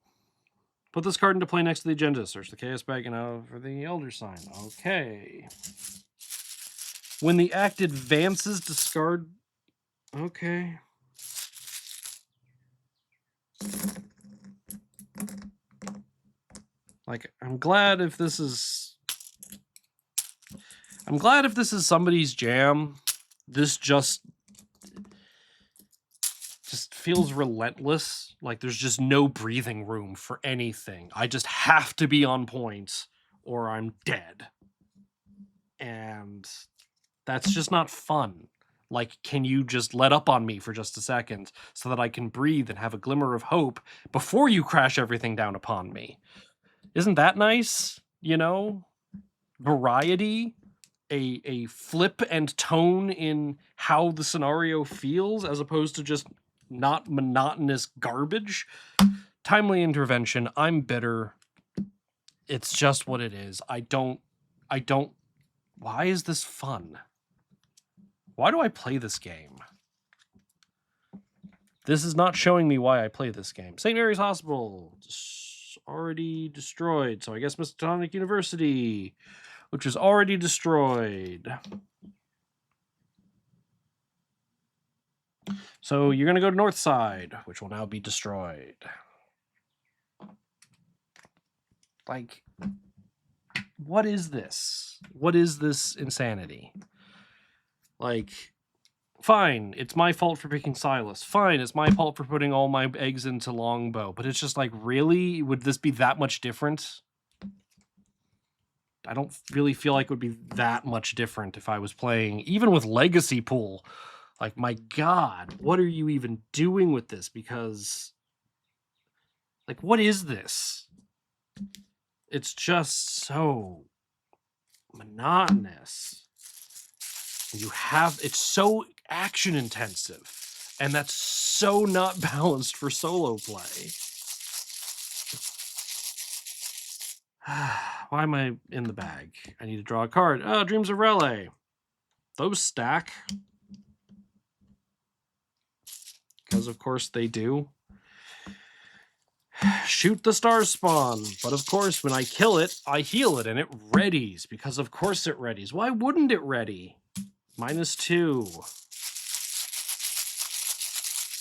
Put this card into play next to the agenda. Search the chaos bag and out for the elder sign. Okay. When the act advances, discard... Okay. Like, I'm glad if this is somebody's jam. This just feels relentless. Like, there's just no breathing room for anything. I just have to be on point or I'm dead. And that's just not fun. Like, can you just let up on me for just a second so that I can breathe and have a glimmer of hope before you crash everything down upon me? Isn't that nice? You know? Variety, a flip and tone in how the scenario feels as opposed to just not monotonous garbage. Timely intervention. I'm bitter. It's just what it is. I don't... Why is this fun? Why do I play this game? This is not showing me why I play this game. St. Mary's Hospital. Already destroyed. So I guess Miskatonic University, which is already destroyed. So you're going to go to Northside, which will now be destroyed. Like, what is this? What is this insanity? Like, fine, it's my fault for picking Silas. Fine, it's my fault for putting all my eggs into Longbow. But it's just like, really? Would this be that much different? I don't really feel like it would be that much different if I was playing, even with Legacy Pool. Like, my God, what are you even doing with this? Because, like, what is this? It's just so monotonous. It's so action intensive, and that's so not balanced for solo play. Why am I in the bag? I need to draw a card. Oh, Dreams of Relay. Those stack. Because of course they do. Shoot the star spawn. But of course, when I kill it, I heal it, and it readies. Because of course it readies. Why wouldn't it ready? -2.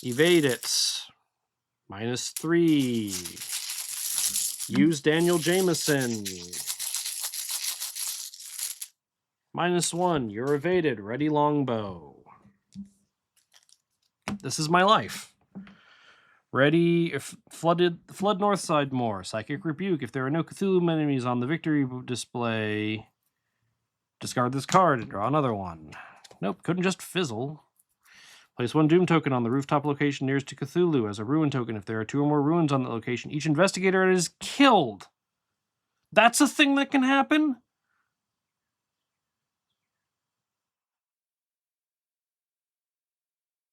Evade it. -3. Use Daniel Jameson. -1. You're evaded. Ready Longbow. This is my life. Ready. If flood Northside more. Psychic Rebuke. If there are no Cthulhu enemies on the victory display, discard this card and draw another one. Nope, couldn't just fizzle. Place 1 Doom token on the rooftop location nearest to Cthulhu as a ruin token. If there are 2 or more ruins on the location, each investigator is killed. That's a thing that can happen?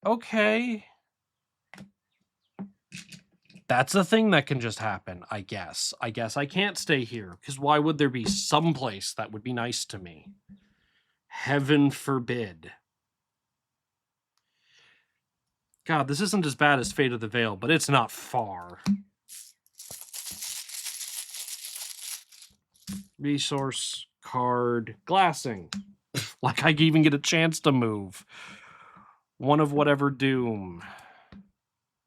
Okay. That's a thing that can just happen, I guess. I guess I can't stay here, because why would there be some place that would be nice to me? Heaven forbid. God, this isn't as bad as Fate of the Veil, but it's not far. Resource, card, glassing. Like I even get a chance to move. One of whatever doom.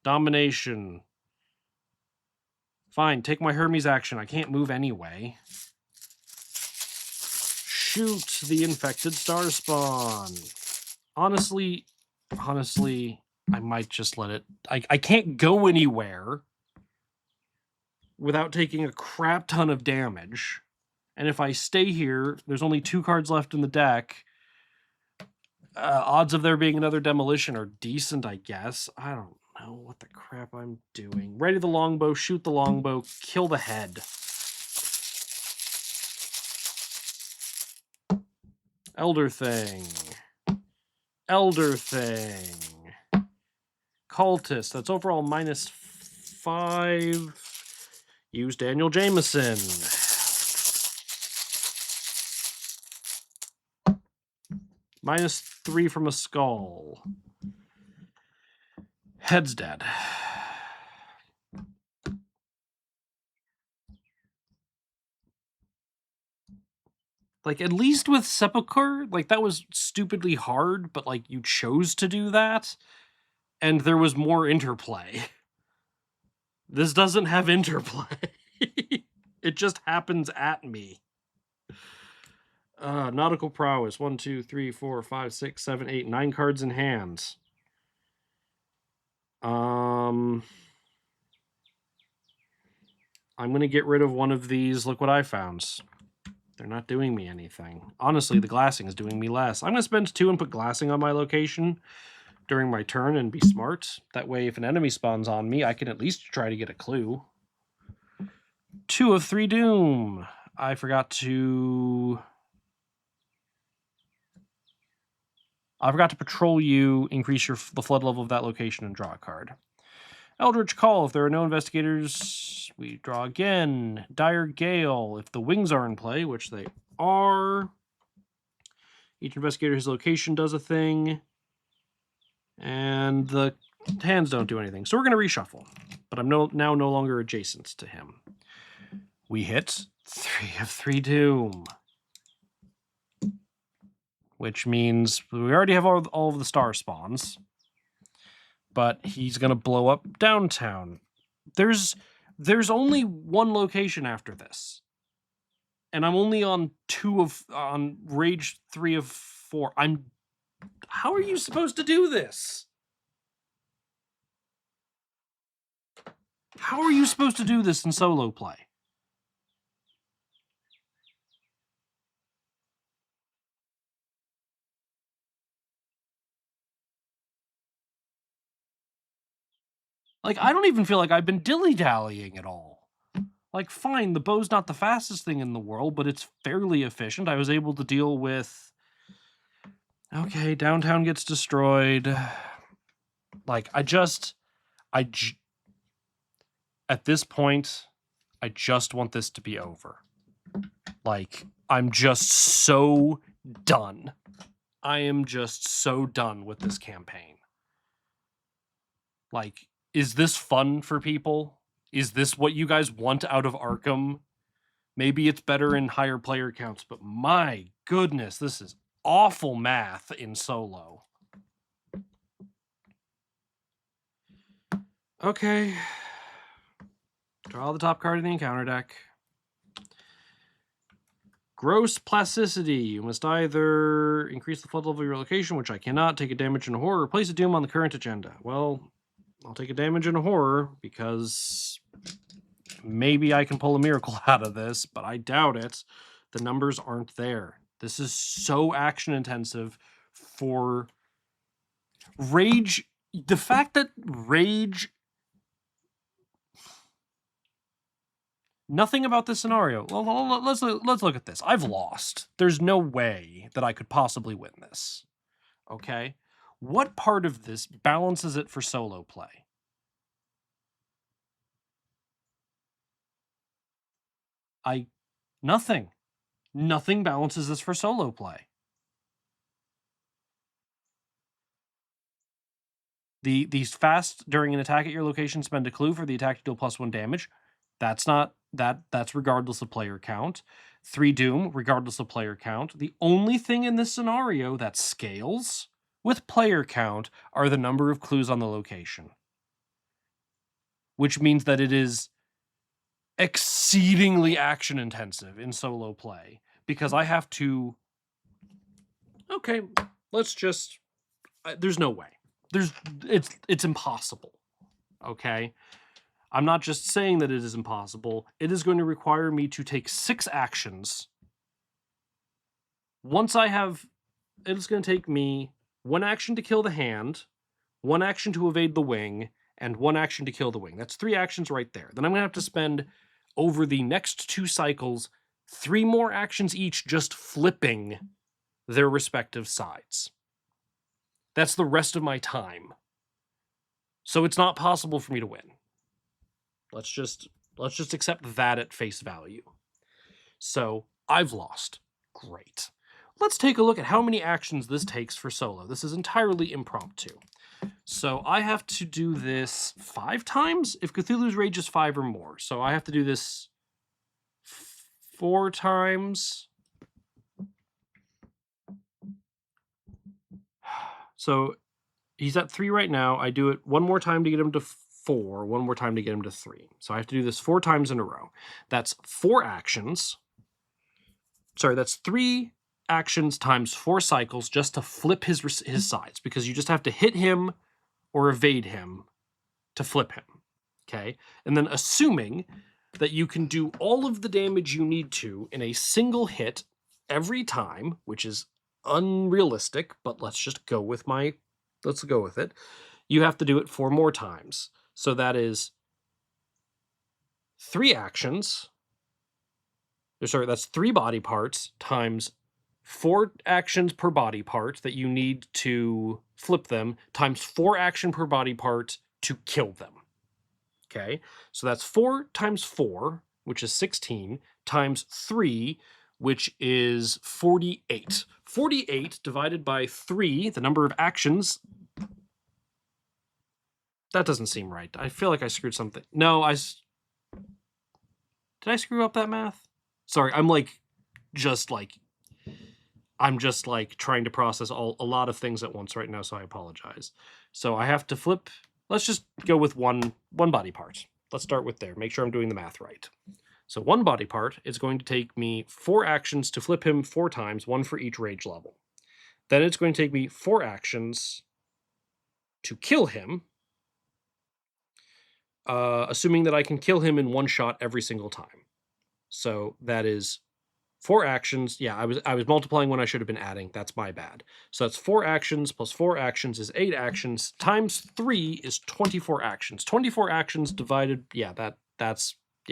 Domination. Fine, take my Hermes action. I can't move anyway. Shoot the infected star spawn. Honestly, I might just let it... I can't go anywhere without taking a crap ton of damage. And if I stay here, there's only 2 cards left in the deck. Odds of there being another demolition are decent, I guess. I don't know what the crap I'm doing. Ready the Longbow, shoot the Longbow, kill the head. Elder Thing. Elder Thing. Cultist. That's overall -5. Use Daniel Jameson. -3 from a skull. Head's dead. Like, at least with Sepulchre, like, that was stupidly hard, but, like, you chose to do that, and there was more interplay. This doesn't have interplay. It just happens at me. Nautical prowess. 1, 2, 3, 4, 5, 6, 7, 8, 9 cards in hand. I'm gonna get rid of one of these. Look what I found. They're not doing me anything. Honestly, the glassing is doing me less. I'm gonna spend 2 and put glassing on my location during my turn and be smart. That way, if an enemy spawns on me, I can at least try to get a clue. 2 of 3 doom. I forgot to patrol you, increase the flood level of that location, and draw a card. Eldritch Call. If there are no investigators, we draw again. Dire Gale. If the wings are in play, which they are, each investigator's location does a thing, and the hands don't do anything. So we're going to reshuffle, but I'm now no longer adjacent to him. We hit 3 of 3 doom, which means we already have all of the star spawns, but he's going to blow up downtown. There's only one location after this, and I'm only on rage 3 of 4. How are you supposed to do this? How are you supposed to do this in solo play? Like, I don't even feel like I've been dilly-dallying at all. Like, fine, the bow's not the fastest thing in the world, but it's fairly efficient. I was able to deal with... Okay, downtown gets destroyed. Like, at this point, I just want this to be over. Like, I'm just so done. I am just so done with this campaign. Like, is this fun for people? Is this what you guys want out of Arkham? Maybe it's better in higher player counts, but my goodness, this is awful math in solo. Okay. Draw the top card in the encounter deck. Gross plasticity. You must either increase the flood level of your location, which I cannot, take a damage and a horror, or place a doom on the current agenda. Well, I'll take a damage and a horror because maybe I can pull a miracle out of this, but I doubt it. The numbers aren't there. This is so action intensive for rage. The fact that rage... Nothing about this scenario. Well, let's look at this. I've lost. There's no way that I could possibly win this. Okay? What part of this balances it for solo play? Nothing. Nothing balances this for solo play. These fast during an attack at your location, spend a clue for the attack to deal +1 damage. That's regardless of player count. 3 doom, regardless of player count. The only thing in this scenario that scales with player count are the number of clues on the location. Which means that it is exceedingly action intensive in solo play. Because I have to... Okay, let's just... there's no way. It's impossible. Okay? I'm not just saying that it is impossible. It is going to require me to take 6 actions. Once I have... It's going to take me 1 action to kill the hand, 1 action to evade the wing, and 1 action to kill the wing. That's 3 actions right there. Then I'm going to have to spend, over the next 2 cycles, 3 more actions each just flipping their respective sides. That's the rest of my time. So it's not possible for me to win. Let's just Let's just accept that at face value. So I've lost. Great. Let's take a look at how many actions this takes for solo. This is entirely impromptu. So I have to do this 5 times if Cthulhu's Rage is 5 or more. So I have to do this 4 times. So he's at 3 right now. I do it one more time to get him to 4, one more time to get him to 3. So I have to do this 4 times in a row. That's 4 actions. Sorry, that's 3 actions times 4 cycles just to flip his sides, because you just have to hit him or evade him to flip him. Okay? And then assuming that you can do all of the damage you need to in a single hit every time, which is unrealistic, but let's go with it. You have to do it 4 more times. So that is 3 actions. Sorry, that's 3 body parts times 4 actions per body part that you need to flip them times 4 action per body part to kill them. Okay, so that's 4 times 4, which is 16, times 3, which is 48. 48 divided by 3, the number of actions. That doesn't seem right. I feel like I screwed something. No, did I screw up that math? Sorry, I'm just trying to process a lot of things at once right now, so I apologize. So I have to flip. Let's just go with one body part. Let's start with there. Make sure I'm doing the math right. So 1 body part is going to take me 4 actions to flip him 4 times, 1 for each rage level. Then it's going to take me 4 actions to kill him, assuming that I can kill him in 1 shot every single time. So that is 4 actions. Yeah, I was multiplying when I should have been adding. That's my bad. So that's 4 actions plus 4 actions is 8 actions times 3 is 24 actions. 24 actions divided. Yeah,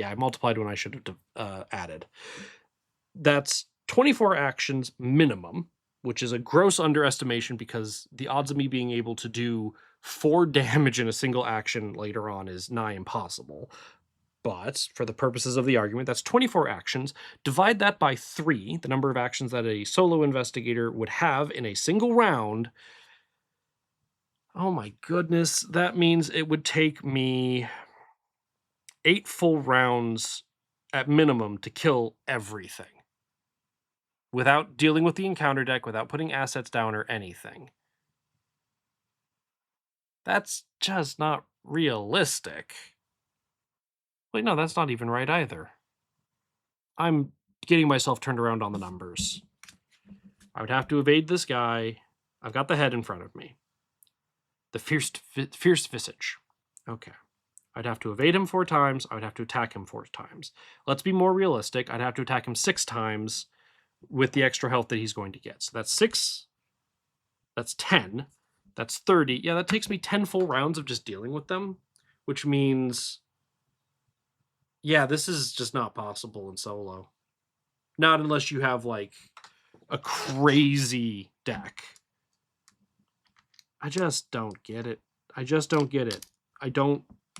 I multiplied when I should have added. That's 24 actions minimum, which is a gross underestimation because the odds of me being able to do 4 damage in a single action later on is nigh impossible. But for the purposes of the argument, that's 24 actions. Divide that by 3, the number of actions that a solo investigator would have in a single round. Oh my goodness. That means it would take me 8 full rounds at minimum to kill everything without dealing with the encounter deck, without putting assets down or anything. That's just not realistic. Wait, no, that's not even right either. I'm getting myself turned around on the numbers. I would have to evade this guy. I've got the head in front of me. The fierce visage. Okay. I'd have to evade him 4 times. I would have to attack him 4 times. Let's be more realistic. I'd have to attack him 6 times with the extra health that he's going to get. So that's 6. That's 10. That's 30. Yeah, that takes me 10 full rounds of just dealing with them, which means, yeah, this is just not possible in solo. Not unless you have a crazy deck. I just don't get it.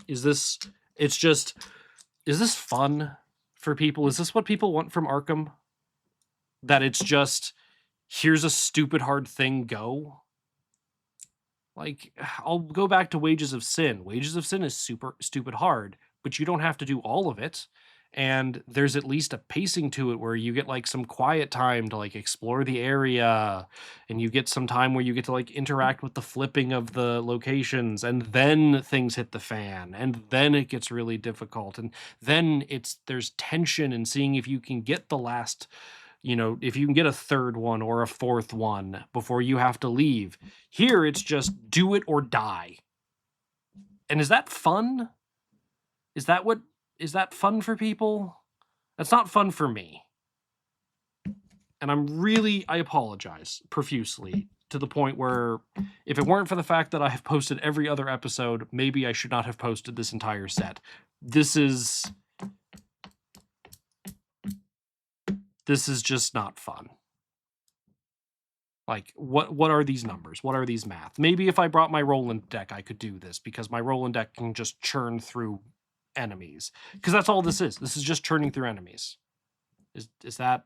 Is this fun for people? Is this what people want from Arkham? That it's just, here's a stupid hard thing, go? I'll go back to Wages of Sin. Wages of Sin is super stupid hard, but you don't have to do all of it. And there's at least a pacing to it where you get some quiet time to explore the area, and you get some time where you get to interact with the flipping of the locations, and then things hit the fan, and then it gets really difficult, and then there's tension in seeing if you can get the last, if you can get a 3rd one or a 4th one before you have to leave. Here it's just do it or die. And is that fun? Is that fun for people? That's not fun for me. And I apologize profusely, to the point where if it weren't for the fact that I have posted every other episode, maybe I should not have posted this entire set. This is just not fun. What are these numbers? What are these math? Maybe if I brought my Roland deck, I could do this, because my Roland deck can just churn through enemies. Because that's all this is. This is just churning through enemies. Is that...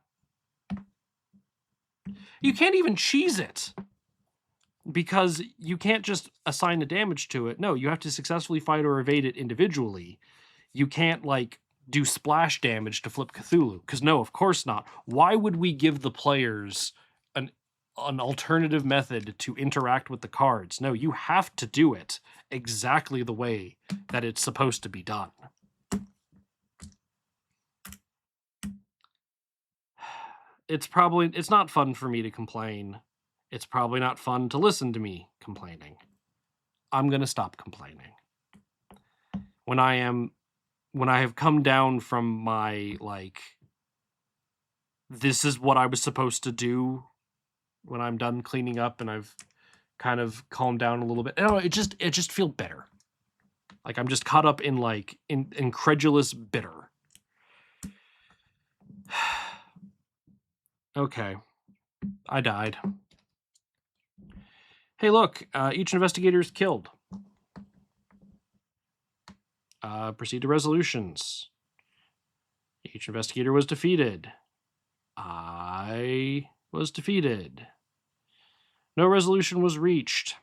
You can't even cheese it. Because you can't just assign a damage to it. No, you have to successfully fight or evade it individually. You can't, like, do splash damage to flip Cthulhu. Because no, of course not. Why would we give the players an alternative method to interact with the cards? No, you have to do it exactly the way that it's supposed to be done. It's not fun for me to complain. It's probably not fun to listen to me complaining. I'm going to stop complaining. When I have come down from my, like, this is what I was supposed to do when I'm done cleaning up and I've kind of calmed down a little bit. No, it just feels bitter. Like I'm just caught up in like incredulous bitter. Okay. I died. Hey, look, each investigator is killed. Proceed to resolutions. Each investigator was defeated. I was defeated. No resolution was reached.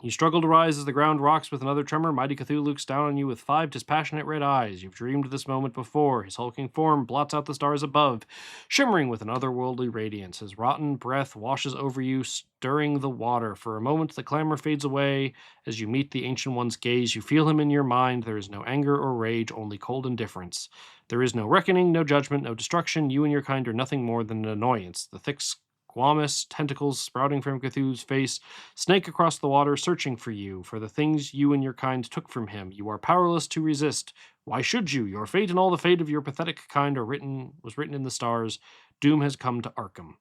You struggle to rise as the ground rocks with another tremor. Mighty Cthulhu looks down on you with 5 dispassionate red eyes. You've dreamed this moment before. His hulking form blots out the stars above, shimmering with an otherworldly radiance. His rotten breath washes over you, stirring the water. For a moment, the clamor fades away. As you meet the Ancient One's gaze, you feel him in your mind. There is no anger or rage, only cold indifference. There is no reckoning, no judgment, no destruction. You and your kind are nothing more than an annoyance. The thick squamous tentacles sprouting from Cthulhu's face snake across the water, searching for you, for the things you and your kind took from him. You are powerless to resist. Why should you? Your fate and all the fate of your pathetic kind was written in the stars. Doom has come to Arkham.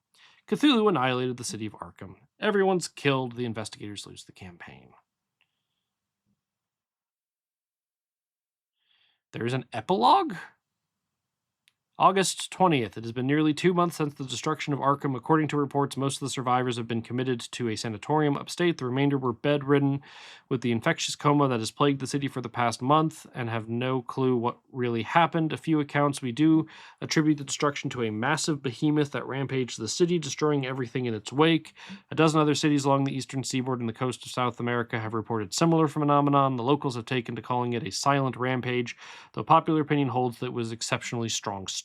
Cthulhu annihilated the city of Arkham. Everyone's killed. The investigators lose the campaign. There is an epilogue? August 20th. It has been nearly 2 months since the destruction of Arkham. According to reports, most of the survivors have been committed to a sanatorium upstate. The remainder were bedridden with the infectious coma that has plagued the city for the past month and have no clue what really happened. A few accounts we do attribute the destruction to a massive behemoth that rampaged the city, destroying everything in its wake. A dozen other cities along the eastern seaboard and the coast of South America have reported similar phenomenon. The locals have taken to calling it a silent rampage, though popular opinion holds that it was exceptionally strong storm.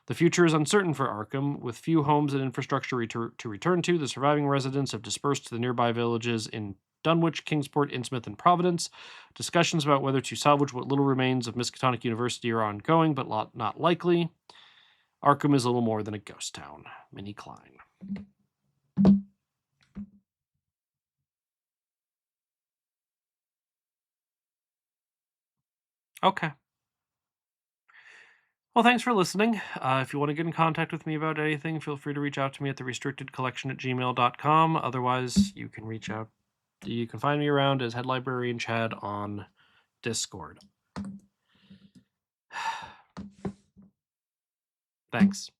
The future is uncertain for Arkham. With few homes and infrastructure to return to, the surviving residents have dispersed to the nearby villages in Dunwich, Kingsport, Innsmouth, and Providence. Discussions about whether to salvage what little remains of Miskatonic University are ongoing, but not likely. Arkham is little more than a ghost town. Minnie Klein. Okay. Well, thanks for listening. If you want to get in contact with me about anything, feel free to reach out to me at therestrictedcollection@gmail.com. Otherwise, you can reach out. You can find me around as Head Librarian Chad on Discord. Thanks.